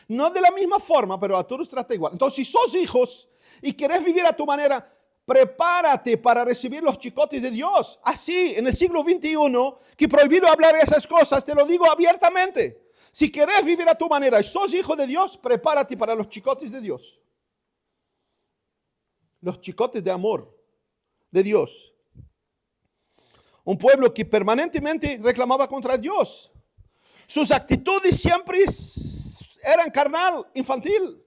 No de la misma forma, pero a todos trata igual. Entonces, si sos hijos y querés vivir a tu manera, prepárate para recibir los chicotes de Dios. Así, en el siglo XXI, que prohibido hablar esas cosas, te lo digo abiertamente. Si querés vivir a tu manera y sos hijo de Dios, prepárate para los chicotes de Dios. Los chicotes de amor de Dios. Un pueblo que permanentemente reclamaba contra Dios. Sus actitudes siempre eran carnal, infantil.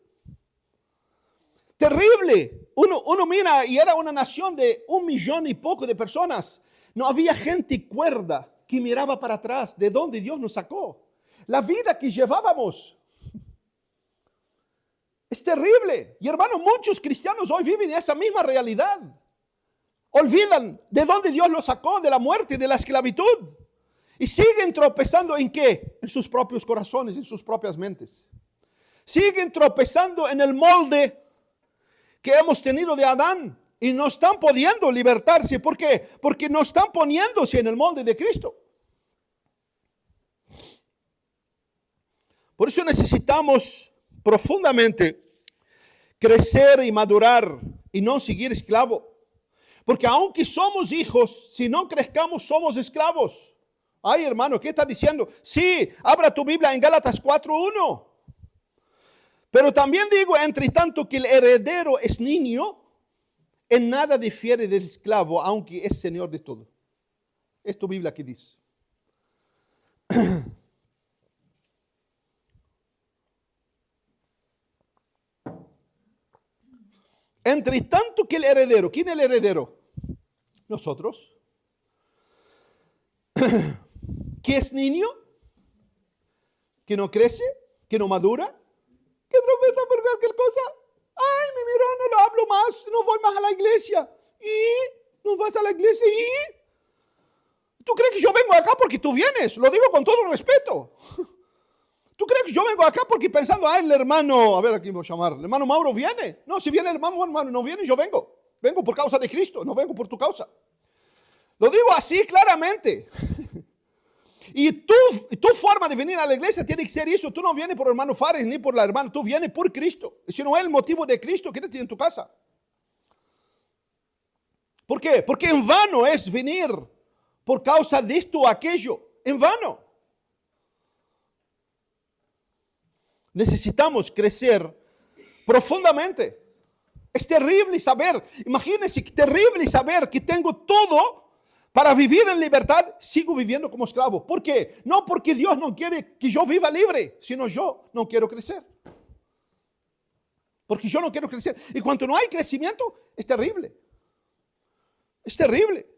Terrible. Uno mira y era una nación de 1 millón y poco de personas. No había gente cuerda que miraba para atrás de donde Dios nos sacó. La vida que llevábamos es terrible. Y hermano, muchos cristianos hoy viven esa misma realidad. Olvidan de dónde Dios los sacó, de la muerte, de la esclavitud. Y siguen tropezando ¿en qué? En sus propios corazones, en sus propias mentes. Siguen tropezando en el molde que hemos tenido de Adán y no están pudiendo libertarse. ¿Por qué? Porque no están poniéndose en el molde de Cristo. Por eso necesitamos profundamente crecer y madurar y no seguir esclavo. Porque aunque somos hijos, si no crezcamos somos esclavos. Ay, hermano, ¿qué está diciendo? Sí, abra tu Biblia en Gálatas 4:1. Pero también digo, entre tanto que el heredero es niño, en nada difiere del esclavo, aunque es señor de todo. Es tu Biblia que dice. Entre tanto que el heredero, ¿quién es el heredero? Nosotros. ¿Que es niño? ¿Que no crece? ¿Que no madura? ¿Que tropieza por cualquier cosa? Ay, me miró, no lo hablo más, no voy más a la iglesia. ¿Y? ¿No vas a la iglesia? ¿Y? ¿Tú crees que yo vengo acá porque tú vienes? Lo digo con todo respeto. ¿Tú crees que yo vengo acá porque pensando, el hermano, a ver, aquí voy a llamar, el hermano Mauro viene? No, si viene el hermano no viene, yo vengo. Vengo por causa de Cristo, no vengo por tu causa. Lo digo así claramente. Y tu forma de venir a la iglesia tiene que ser eso. Tú no vienes por el hermano Fares ni por la hermana, tú vienes por Cristo. Y si no es el motivo de Cristo, quédate en tu casa. ¿Por qué? Porque en vano es venir por causa de esto o aquello. En vano. Necesitamos crecer profundamente. Es terrible saber, imagínense, terrible saber que tengo todo para vivir en libertad, sigo viviendo como esclavo. ¿Por qué? No porque Dios no quiere que yo viva libre, sino yo no quiero crecer. Porque yo no quiero crecer. Y cuando no hay crecimiento, es terrible. Es terrible.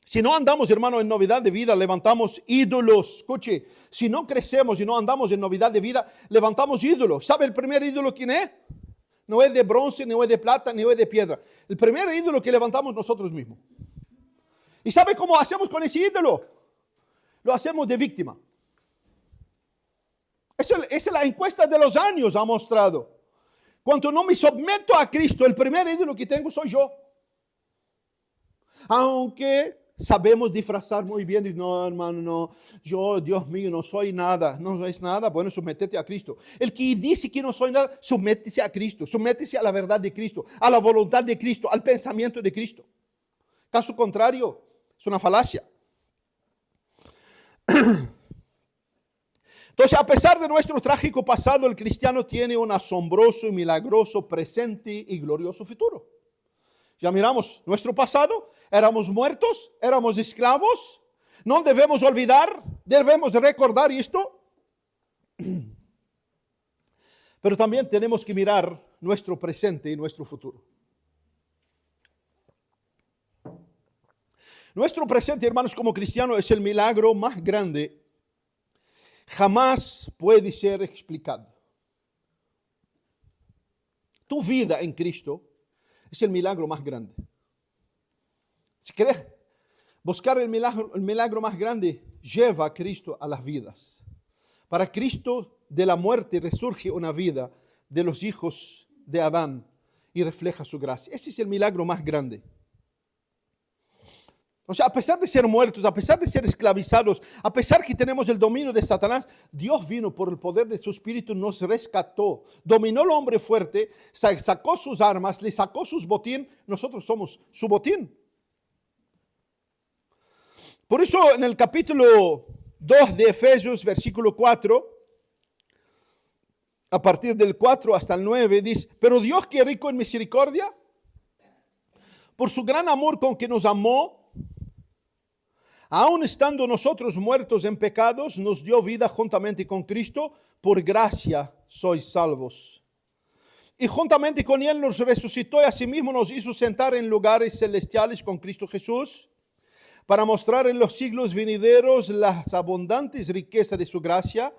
Si no andamos, hermano, en novedad de vida, levantamos ídolos. Escuche, si no crecemos y no andamos en novedad de vida, levantamos ídolos. ¿Sabe el primer ídolo quién es? No es de bronce, no es de plata, ni es de piedra. El primer ídolo que levantamos nosotros mismos. ¿Y sabe cómo hacemos con ese ídolo? Lo hacemos de víctima. Esa es la encuesta de los años ha mostrado. Cuando no me someto a Cristo, el primer ídolo que tengo soy yo. Aunque sabemos disfrazar muy bien, y no, hermano, no, yo, Dios mío, no soy nada, no es nada, bueno, sométete a Cristo. El que dice que no soy nada, sométese a Cristo, sométese a la verdad de Cristo, a la voluntad de Cristo, al pensamiento de Cristo. Caso contrario, es una falacia. Entonces, a pesar de nuestro trágico pasado, el cristiano tiene un asombroso y milagroso presente y glorioso futuro. Ya miramos nuestro pasado, éramos muertos, éramos esclavos. No debemos olvidar, debemos recordar esto. Pero también tenemos que mirar nuestro presente y nuestro futuro. Nuestro presente, hermanos, como cristianos, es el milagro más grande. Jamás puede ser explicado. Tu vida en Cristo es el milagro más grande. Si querés buscar el milagro más grande, lleva a Cristo a las vidas. Para Cristo de la muerte resurge una vida de los hijos de Adán y refleja su gracia. Ese es el milagro más grande. O sea, a pesar de ser muertos, a pesar de ser esclavizados, a pesar que tenemos el dominio de Satanás, Dios vino por el poder de su Espíritu, nos rescató, dominó al hombre fuerte, sacó sus armas, le sacó sus botín, nosotros somos su botín. Por eso en el capítulo 2 de Efesios, versículo 4, a partir del 4 hasta el 9, dice, pero Dios que es rico en misericordia, por su gran amor con que nos amó, aun estando nosotros muertos en pecados, nos dio vida juntamente con Cristo, por gracia sois salvos. Y juntamente con Él nos resucitó y asimismo nos hizo sentar en lugares celestiales con Cristo Jesús, para mostrar en los siglos venideros las abundantes riquezas de su gracia,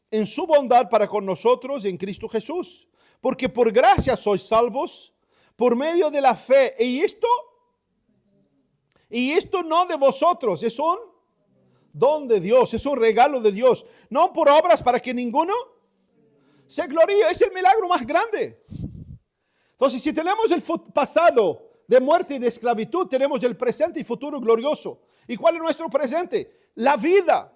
en su bondad para con nosotros en Cristo Jesús. Porque por gracia sois salvos, por medio de la fe. Y esto no de vosotros, es un don de Dios, es un regalo de Dios. No por obras para que ninguno se gloríe. Es el milagro más grande. Entonces, si tenemos el pasado de muerte y de esclavitud, tenemos el presente y futuro glorioso. ¿Y cuál es nuestro presente? La vida,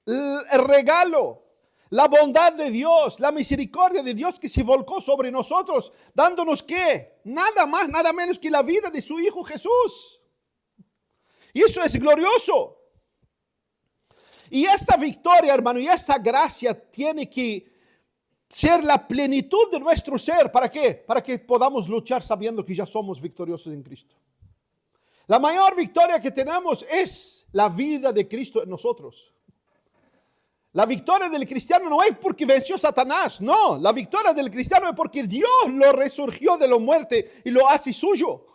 el regalo, la bondad de Dios, la misericordia de Dios que se volcó sobre nosotros, dándonos ¿qué? Nada más, nada menos que la vida de su Hijo Jesús. Y eso es glorioso. Y esta victoria, hermano, y esta gracia tiene que ser la plenitud de nuestro ser. ¿Para qué? Para que podamos luchar sabiendo que ya somos victoriosos en Cristo. La mayor victoria que tenemos es la vida de Cristo en nosotros. La victoria del cristiano no es porque venció a Satanás, no. La victoria del cristiano es porque Dios lo resurgió de la muerte y lo hace suyo.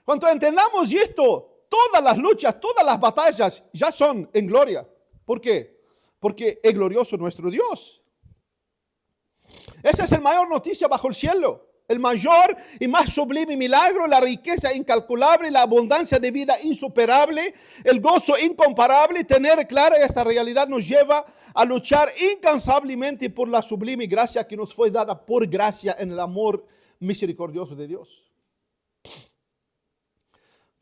Cuando entendamos esto, todas las luchas, todas las batallas ya son en gloria. ¿Por qué? Porque es glorioso nuestro Dios. Esa es la mayor noticia bajo el cielo. El mayor y más sublime milagro, la riqueza incalculable, la abundancia de vida insuperable, el gozo incomparable. Tener clara esta realidad nos lleva a luchar incansablemente por la sublime gracia que nos fue dada por gracia en el amor misericordioso de Dios.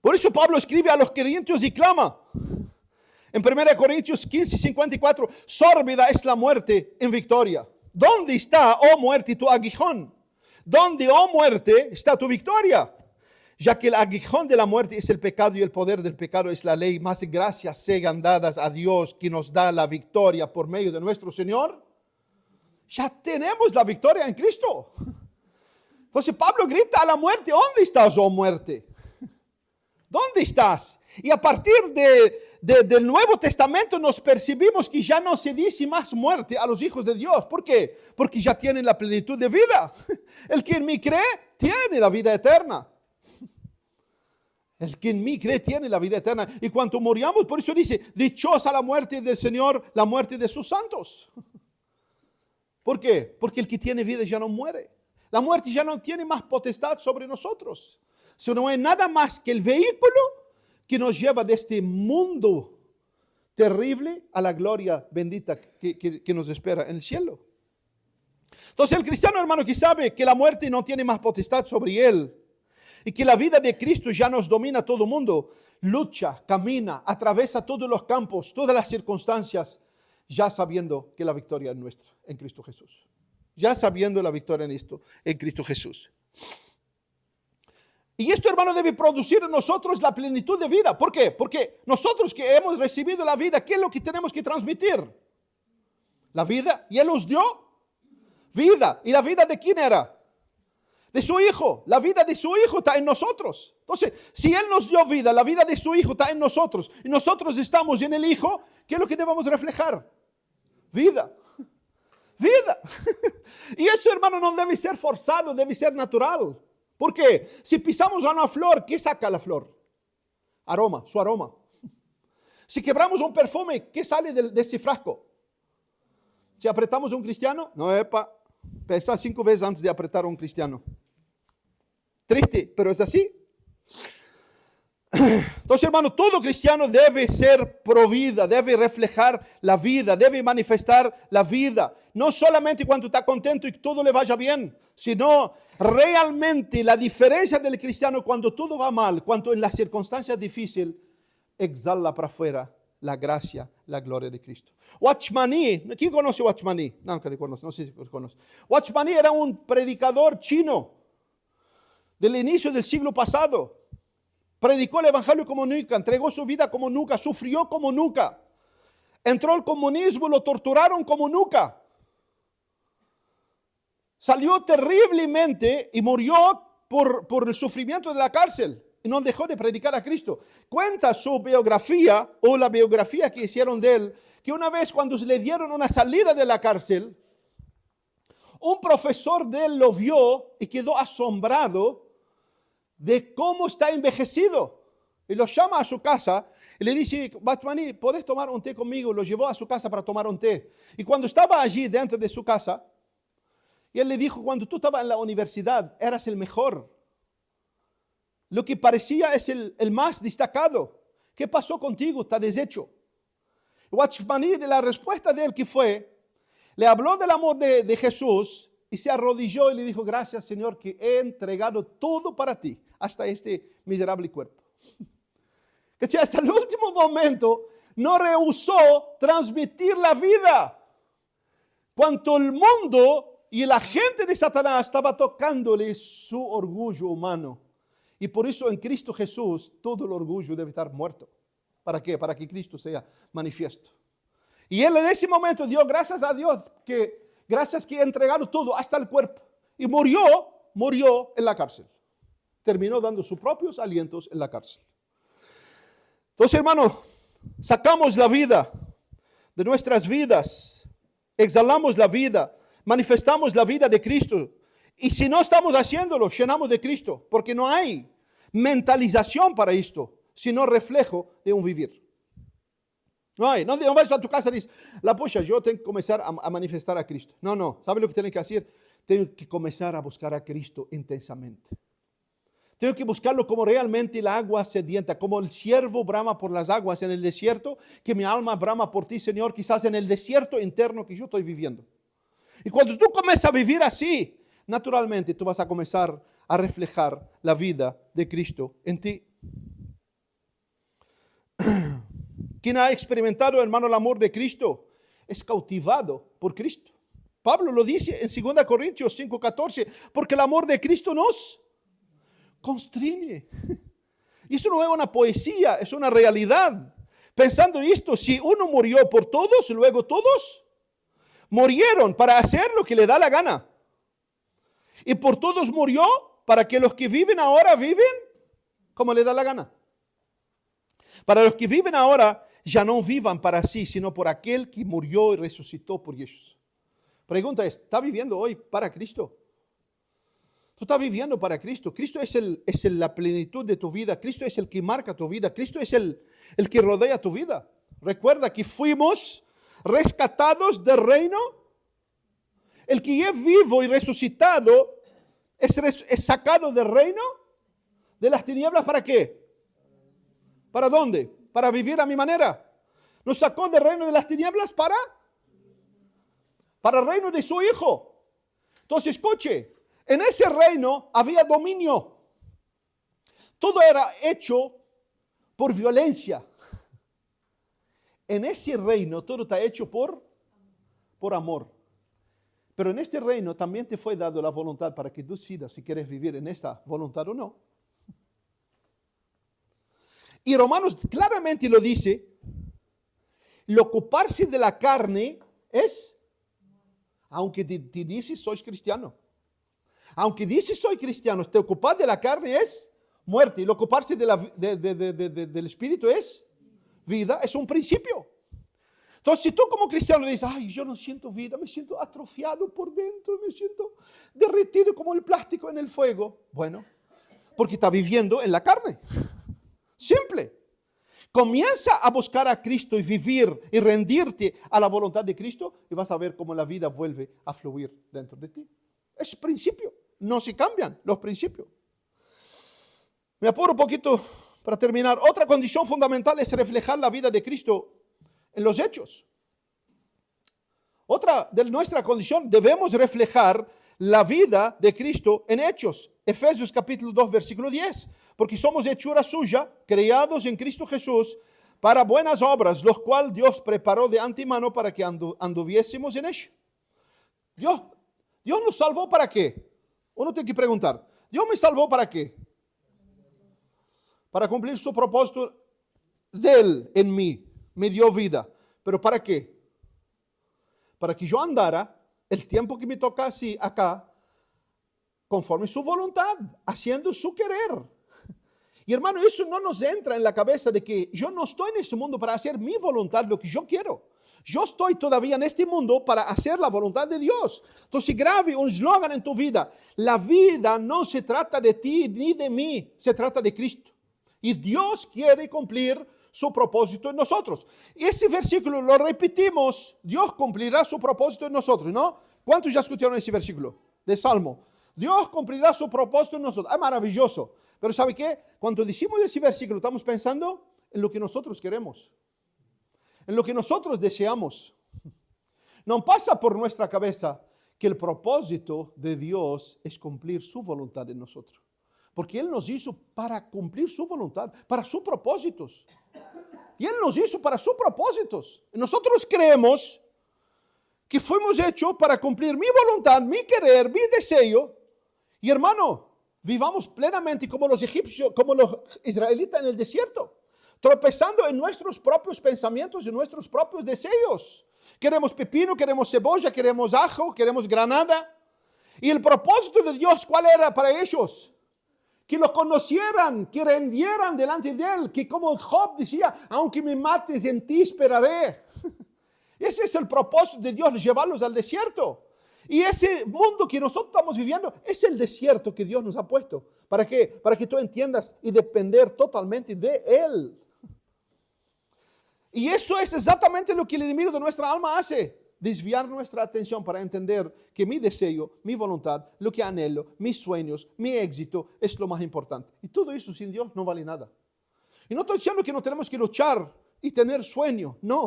Por eso Pablo escribe a los corintios y clama en 1 Corintios 15:54, sórbida es la muerte en victoria. ¿Dónde está, oh muerte, tu aguijón? ¿Dónde, oh muerte, está tu victoria? Ya que el aguijón de la muerte es el pecado y el poder del pecado es la ley, más gracias sean dadas a Dios que nos da la victoria por medio de nuestro Señor. Ya tenemos la victoria en Cristo. Entonces Pablo grita a la muerte, ¿dónde estás, oh muerte? ¿Dónde estás? Y a partir del Nuevo Testamento nos percibimos que ya no se dice más muerte a los hijos de Dios. ¿Por qué? Porque ya tienen la plenitud de vida. El que en mí cree tiene la vida eterna. El que en mí cree tiene la vida eterna. Y cuando moríamos, por eso dice, dichosa la muerte del Señor, la muerte de sus santos. ¿Por qué? Porque el que tiene vida ya no muere. La muerte ya no tiene más potestad sobre nosotros. Eso no es nada más que el vehículo que nos lleva de este mundo terrible a la gloria bendita que nos espera en el cielo. Entonces el cristiano, hermano, que sabe que la muerte no tiene más potestad sobre él y que la vida de Cristo ya nos domina todo el mundo, lucha, camina, atraviesa todos los campos, todas las circunstancias, ya sabiendo que la victoria es nuestra en Cristo Jesús. Ya sabiendo la victoria en Cristo Jesús. Y esto, hermano, debe producir en nosotros la plenitud de vida. ¿Por qué? Porque nosotros que hemos recibido la vida, ¿qué es lo que tenemos que transmitir? La vida. ¿Y Él nos dio? Vida. ¿Y la vida de quién era? de su Hijo. La vida de su Hijo está en nosotros. Entonces, si Él nos dio vida, la vida de su Hijo está en nosotros, y nosotros estamos en el Hijo, ¿qué es lo que debemos reflejar? Vida. Vida. Y eso, hermano, no debe ser forzado, debe ser natural. ¿Por qué? Si pisamos a una flor, ¿qué saca la flor? Aroma, su aroma. Si quebramos un perfume, ¿qué sale de ese frasco? Si apretamos a un cristiano, no, pesa 5 veces antes de apretar a un cristiano. Triste, pero es así. Entonces, hermano, todo cristiano debe ser pro vida, debe reflejar la vida, debe manifestar la vida. No solamente cuando está contento y todo le vaya bien, sino realmente la diferencia del cristiano cuando todo va mal, cuando en las circunstancias difíciles, exhala para afuera la gracia, la gloria de Cristo. Watchmani, ¿quién conoce Watchmani? No, que conoce, no sé si conoce. Watchmani era un predicador chino del inicio del siglo pasado. Predicó el evangelio como nunca, entregó su vida como nunca, sufrió como nunca. Entró al comunismo, lo torturaron como nunca. Salió terriblemente y murió por el sufrimiento de la cárcel. Y no dejó de predicar a Cristo. Cuenta su biografía, o la biografía que hicieron de él, que una vez cuando le dieron una salida de la cárcel, un profesor de él lo vio y quedó asombrado de cómo está envejecido. Y lo llama a su casa y le dice, Watchmani, ¿puedes tomar un té conmigo? Lo llevó a su casa para tomar un té. Y cuando estaba allí dentro de su casa, y él le dijo, cuando tú estabas en la universidad, eras el mejor. Lo que parecía es el más destacado. ¿Qué pasó contigo? Está deshecho. Watchmani, de la respuesta de él que fue, le habló del amor de Jesús y se arrodilló y le dijo, gracias Señor que he entregado todo para ti, hasta este miserable cuerpo. Que hasta el último momento no rehusó transmitir la vida. Cuando el mundo y la gente de Satanás estaba tocándole su orgullo humano. Y por eso en Cristo Jesús todo el orgullo debe estar muerto. ¿Para qué? Para que Cristo sea manifiesto. Y él en ese momento dio gracias a Dios gracias que he entregado todo hasta el cuerpo. Y murió en la cárcel. Terminó dando sus propios alientos en la cárcel. Entonces, hermano, sacamos la vida de nuestras vidas. Exhalamos la vida. Manifestamos la vida de Cristo. Y si no estamos haciéndolo, llenamos de Cristo. Porque no hay mentalización para esto, sino reflejo de un vivir. No vas a tu casa y dices, yo tengo que comenzar a manifestar a Cristo. No. ¿Sabe lo que tienes que hacer? Tengo que comenzar a buscar a Cristo intensamente. Tengo que buscarlo como realmente el agua sedienta, como el ciervo brama por las aguas en el desierto, que mi alma brama por ti, Señor, quizás en el desierto interno que yo estoy viviendo. Y cuando tú comienzas a vivir así, naturalmente tú vas a comenzar a reflejar la vida de Cristo en ti. Quien ha experimentado, hermano, el amor de Cristo es cautivado por Cristo. Pablo lo dice en 2 Corintios 5:14, porque el amor de Cristo nos constriñe. Y eso no es una poesía, es una realidad. Pensando esto, si uno murió por todos, luego todos murieron para hacer lo que le da la gana. Y por todos murió para que los que viven ahora viven como le da la gana. Para los que viven ahora ya no vivan para sí, sino por aquel que murió y resucitó por ellos. Pregunta es, ¿está viviendo hoy para Cristo? Tú estás viviendo para Cristo. Cristo es la plenitud de tu vida. Cristo es el que marca tu vida. Cristo es el que rodea tu vida. Recuerda que fuimos rescatados del reino. El que es vivo y resucitado es sacado del reino de las tinieblas. ¿Para qué? ¿Para dónde? Para vivir a mi manera. Nos sacó del reino de las tinieblas para el reino de su Hijo. Entonces, escuche, en ese reino había dominio. Todo era hecho por violencia. En ese reino todo está hecho por amor. Pero en este reino también te fue dado la voluntad para que tú decidas si quieres vivir en esta voluntad o no. Y Romanos claramente lo dice, el ocuparse de la carne es, aunque te dices sois cristiano, Aunque dice soy cristiano, te ocupar de la carne es muerte. Y lo ocuparse del espíritu es vida, es un principio. Entonces, si tú como cristiano dices, ay, yo no siento vida, me siento atrofiado por dentro, me siento derretido como el plástico en el fuego. Bueno, porque está viviendo en la carne. Simple. Comienza a buscar a Cristo y vivir y rendirte a la voluntad de Cristo y vas a ver cómo la vida vuelve a fluir dentro de ti. Es principio. No se cambian los principios. Me apuro un poquito para terminar. Otra condición fundamental es reflejar la vida de Cristo en los hechos. Otra de nuestra condición, debemos reflejar la vida de Cristo en hechos. Efesios capítulo 2, versículo 10. Porque somos hechura suya, creados en Cristo Jesús, para buenas obras, los cuales Dios preparó de antemano para que anduviésemos en ello. Dios nos salvó ¿para qué? Uno tiene que preguntar, ¿Dios me salvó para qué? Para cumplir su propósito de Él en mí. Me dio vida. ¿Pero para qué? Para que yo andara el tiempo que me toca así acá, conforme su voluntad, haciendo su querer. Y hermano, eso no nos entra en la cabeza de que yo no estoy en este mundo para hacer mi voluntad, lo que yo quiero. Yo estoy todavía en este mundo para hacer la voluntad de Dios. Entonces grave un eslogan en tu vida. La vida no se trata de ti ni de mí, se trata de Cristo. Y Dios quiere cumplir su propósito en nosotros. Y ese versículo lo repetimos, Dios cumplirá su propósito en nosotros, ¿no? ¿Cuántos ya escucharon ese versículo de Salmo? Dios cumplirá su propósito en nosotros. Es maravilloso. Pero ¿sabe qué? Cuando decimos ese versículo, estamos pensando en lo que nosotros queremos, en lo que nosotros deseamos. No pasa por nuestra cabeza que el propósito de Dios es cumplir su voluntad en nosotros. Porque Él nos hizo para cumplir su voluntad, para sus propósitos. Y Él nos hizo para sus propósitos. Y nosotros creemos que fuimos hechos para cumplir mi voluntad, mi querer, mi deseo. Y hermano, vivamos plenamente como los egipcios, como los israelitas en el desierto, tropezando en nuestros propios pensamientos y nuestros propios deseos. Queremos pepino, queremos cebolla, queremos ajo, queremos granada. Y el propósito de Dios, ¿cuál era para ellos? Que lo conocieran, que rendieran delante de Él, que como Job decía, aunque me mates, en ti esperaré. Ese es el propósito de Dios, llevarlos al desierto. Y ese mundo que nosotros estamos viviendo es el desierto que Dios nos ha puesto. ¿Para qué? Para que tú entiendas y depender totalmente de Él. Y eso es exactamente lo que el enemigo de nuestra alma hace. Desviar nuestra atención para entender que mi deseo, mi voluntad, lo que anhelo, mis sueños, mi éxito es lo más importante. Y todo eso sin Dios no vale nada. Y no estoy diciendo que no tenemos que luchar y tener sueño, no.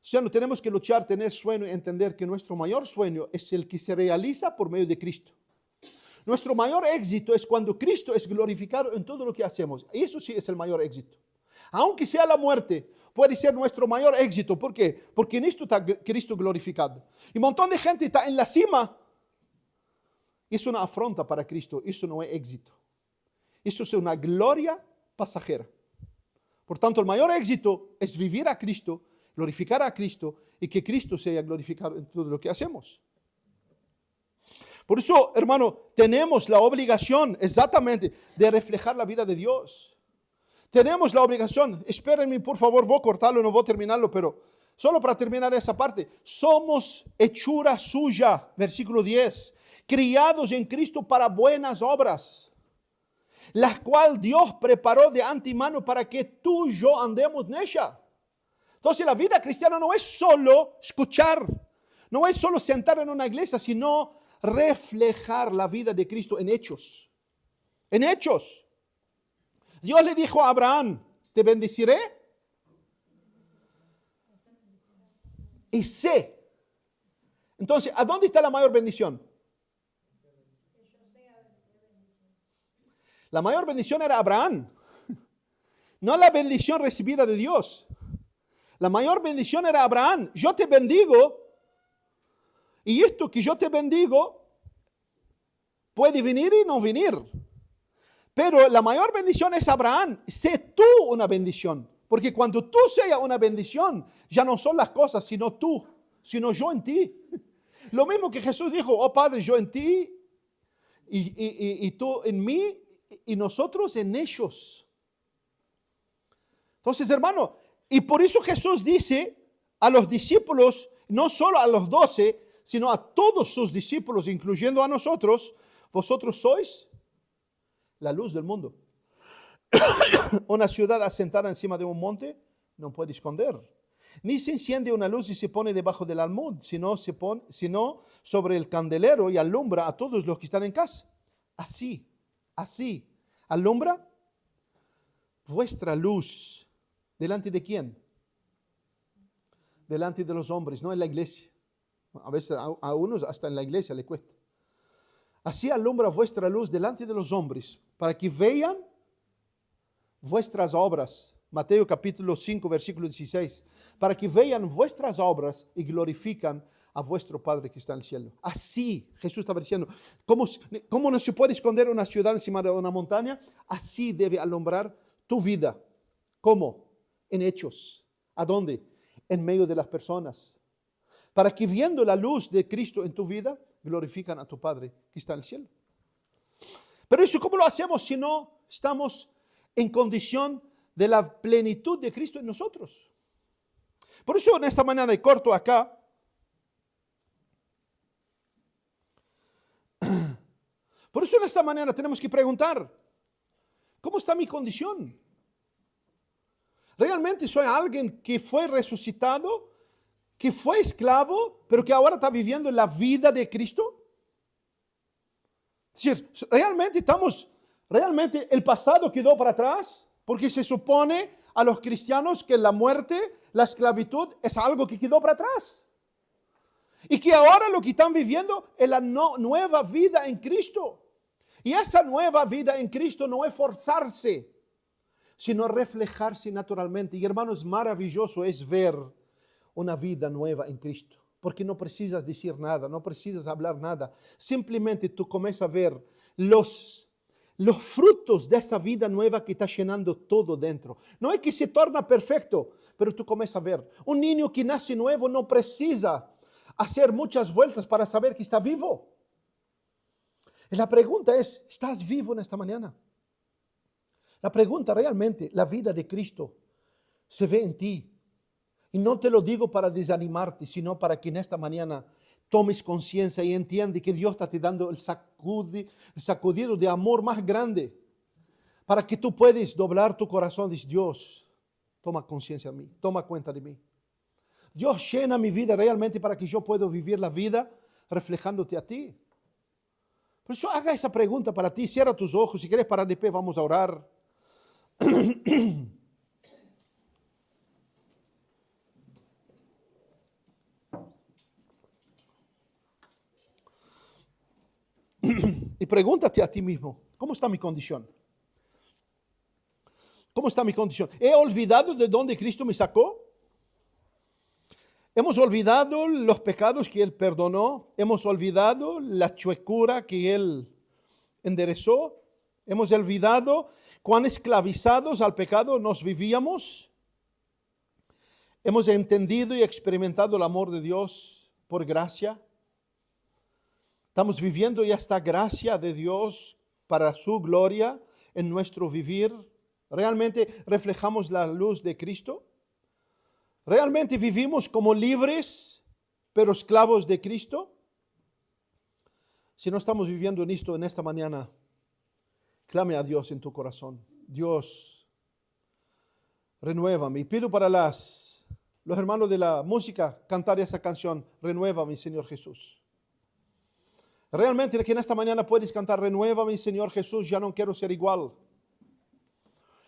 O sea, no tenemos que luchar, tener sueño y entender que nuestro mayor sueño es el que se realiza por medio de Cristo. Nuestro mayor éxito es cuando Cristo es glorificado en todo lo que hacemos. Y eso sí es el mayor éxito. Aunque sea la muerte, puede ser nuestro mayor éxito. ¿Por qué? Porque en esto está Cristo glorificado. Y un montón de gente está en la cima. Es una afronta para Cristo. Eso no es éxito. Eso es una gloria pasajera. Por tanto, el mayor éxito es vivir a Cristo, glorificar a Cristo y que Cristo sea glorificado en todo lo que hacemos. Por eso, hermano, tenemos la obligación exactamente de reflejar la vida de Dios. Tenemos la obligación, espérenme por favor, voy a cortarlo, no voy a terminarlo, pero solo para terminar esa parte. Somos hechura suya, versículo 10, criados en Cristo para buenas obras, las cuales Dios preparó de antemano para que tú y yo andemos en ella. Entonces la vida cristiana no es solo escuchar, no es solo sentar en una iglesia, sino reflejar la vida de Cristo en hechos. En hechos. Dios le dijo a Abraham, te bendeciré y sé. Entonces, ¿a dónde está la mayor bendición? La mayor bendición era Abraham, no la bendición recibida de Dios. La mayor bendición era Abraham. Yo te bendigo y esto que yo te bendigo puede venir y no venir. Pero la mayor bendición es Abraham. Sé tú una bendición. Porque cuando tú seas una bendición, ya no son las cosas, sino tú, sino yo en ti. Lo mismo que Jesús dijo, oh Padre, yo en ti y tú en mí y nosotros en ellos. Entonces, hermano, y por eso Jesús dice a los discípulos, no solo a los 12, sino a todos sus discípulos, incluyendo a nosotros, vosotros sois la luz del mundo. Una ciudad asentada encima de un monte no puede esconder. Ni se enciende una luz y se pone debajo del almud, sino sobre el candelero y alumbra a todos los que están en casa. Así, alumbra vuestra luz. ¿Delante de quién? Delante de los hombres, no en la iglesia. A veces a unos hasta en la iglesia le cuesta. Así alumbra vuestra luz delante de los hombres, para que vean vuestras obras. Mateo capítulo 5, versículo 16. Para que vean vuestras obras y glorifican a vuestro Padre que está en el cielo. Así, Jesús estaba diciendo, ¿cómo no se puede esconder una ciudad encima de una montaña? Así debe alumbrar tu vida. ¿Cómo? En hechos. ¿A dónde? En medio de las personas. Para que viendo la luz de Cristo en tu vida, glorifican a tu Padre que está en el cielo. Pero eso, ¿cómo lo hacemos si no estamos en condición de la plenitud de Cristo en nosotros? Por eso en esta mañana, y corto acá, por eso en esta mañana tenemos que preguntar, ¿cómo está mi condición? ¿Realmente soy alguien que fue resucitado, que fue esclavo, pero que ahora está viviendo la vida de Cristo? Es decir, realmente el pasado quedó para atrás, porque se supone a los cristianos que la muerte, la esclavitud es algo que quedó para atrás. Y que ahora lo que están viviendo es la nueva vida en Cristo. Y esa nueva vida en Cristo no es forzarse, sino reflejarse naturalmente. Y hermanos, maravilloso es ver una vida nueva en Cristo. Porque no precisas decir nada, no precisas hablar nada. Simplemente tú comienzas a ver los frutos de esa vida nueva que está llenando todo dentro. No es que se torna perfecto, pero tú comienzas a ver. Un niño que nace nuevo no precisa hacer muchas vueltas para saber que está vivo. Y la pregunta es, ¿estás vivo en esta mañana? La pregunta realmente, la vida de Cristo se ve en ti. Y no te lo digo para desanimarte, sino para que en esta mañana tomes conciencia y entiendas que Dios está te dando el sacudido de amor más grande, para que tú puedas doblar tu corazón y decir, Dios, toma conciencia de mí, toma cuenta de mí. Dios llena mi vida realmente para que yo pueda vivir la vida reflejándote a ti. Por eso haga esa pregunta para ti, cierra tus ojos, si quieres parar de pie vamos a orar. Y pregúntate a ti mismo, ¿cómo está mi condición? ¿Cómo está mi condición? ¿He olvidado de dónde Cristo me sacó? ¿Hemos olvidado los pecados que Él perdonó? ¿Hemos olvidado la chuecura que Él enderezó? ¿Hemos olvidado cuán esclavizados al pecado nos vivíamos? ¿Hemos entendido y experimentado el amor de Dios por gracia? ¿Estamos viviendo ya esta gracia de Dios para su gloria en nuestro vivir? ¿Realmente reflejamos la luz de Cristo? ¿Realmente vivimos como libres, pero esclavos de Cristo? Si no estamos viviendo en esto en esta mañana, clame a Dios en tu corazón. Dios, renuévame. Y pido para los hermanos de la música cantar esa canción, renuévame, Señor Jesús. Realmente que en esta mañana puedes cantar, renuévame, Señor Jesús, ya no quiero ser igual.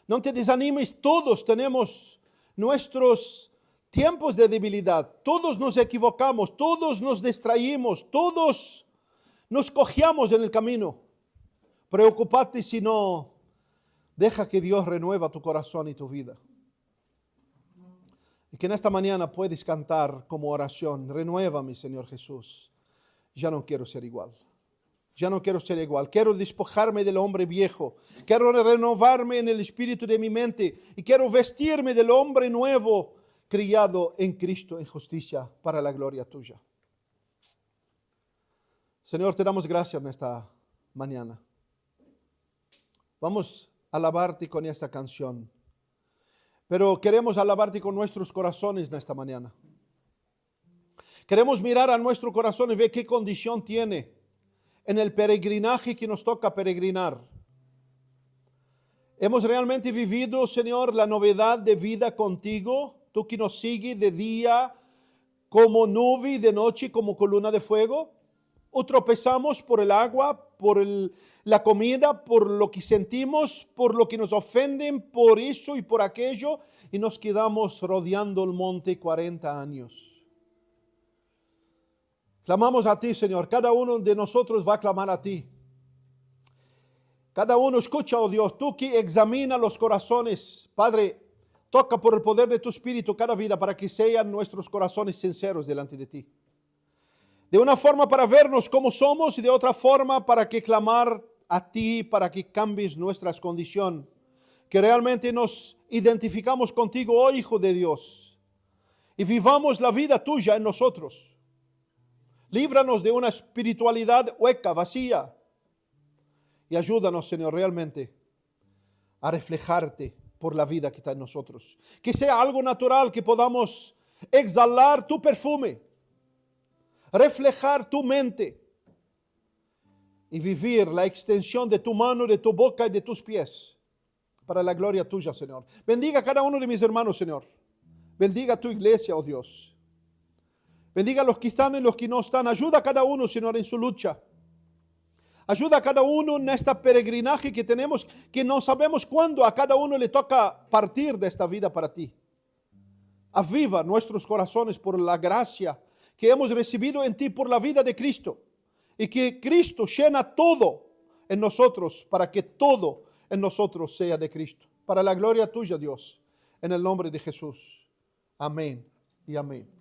No te desanimes, todos tenemos nuestros tiempos de debilidad, todos nos equivocamos, todos nos distraímos, todos nos cojeamos en el camino. Preocúpate si no, deja que Dios renueva tu corazón y tu vida. Y que en esta mañana puedes cantar como oración, renuévame, Señor Jesús. Ya no quiero ser igual. Ya no quiero ser igual. Quiero despojarme del hombre viejo. Quiero renovarme en el espíritu de mi mente. Y quiero vestirme del hombre nuevo, criado en Cristo en justicia para la gloria tuya. Señor, te damos gracias en esta mañana. Vamos a alabarte con esta canción. Pero queremos alabarte con nuestros corazones en esta mañana. Queremos mirar a nuestro corazón y ver qué condición tiene en el peregrinaje que nos toca peregrinar. Hemos realmente vivido, Señor, la novedad de vida contigo, tú que nos sigues de día como nube y de noche como columna de fuego. O tropezamos por el agua, por la comida, por lo que sentimos, por lo que nos ofenden, por eso y por aquello, y nos quedamos rodeando el monte 40 años. Clamamos a ti, Señor. Cada uno de nosotros va a clamar a ti. Cada uno escucha, oh Dios, tú que examina los corazones. Padre, toca por el poder de tu Espíritu cada vida para que sean nuestros corazones sinceros delante de ti. De una forma para vernos como somos y de otra forma para que clamar a ti, para que cambies nuestras condiciones. Que realmente nos identificamos contigo, oh Hijo de Dios, y vivamos la vida tuya en nosotros. Líbranos de una espiritualidad hueca, vacía. Y ayúdanos, Señor, realmente a reflejarte por la vida que está en nosotros. Que sea algo natural, que podamos exhalar tu perfume, reflejar tu mente y vivir la extensión de tu mano, de tu boca y de tus pies para la gloria tuya, Señor. Bendiga a cada uno de mis hermanos, Señor. Bendiga a tu iglesia, oh Dios. Bendiga a los que están y los que no están. Ayuda a cada uno, Señor, en su lucha. Ayuda a cada uno en este peregrinaje que tenemos, que no sabemos cuándo a cada uno le toca partir de esta vida para ti. Aviva nuestros corazones por la gracia que hemos recibido en ti por la vida de Cristo. Y que Cristo llena todo en nosotros para que todo en nosotros sea de Cristo. Para la gloria tuya, Dios. En el nombre de Jesús. Amén y amén.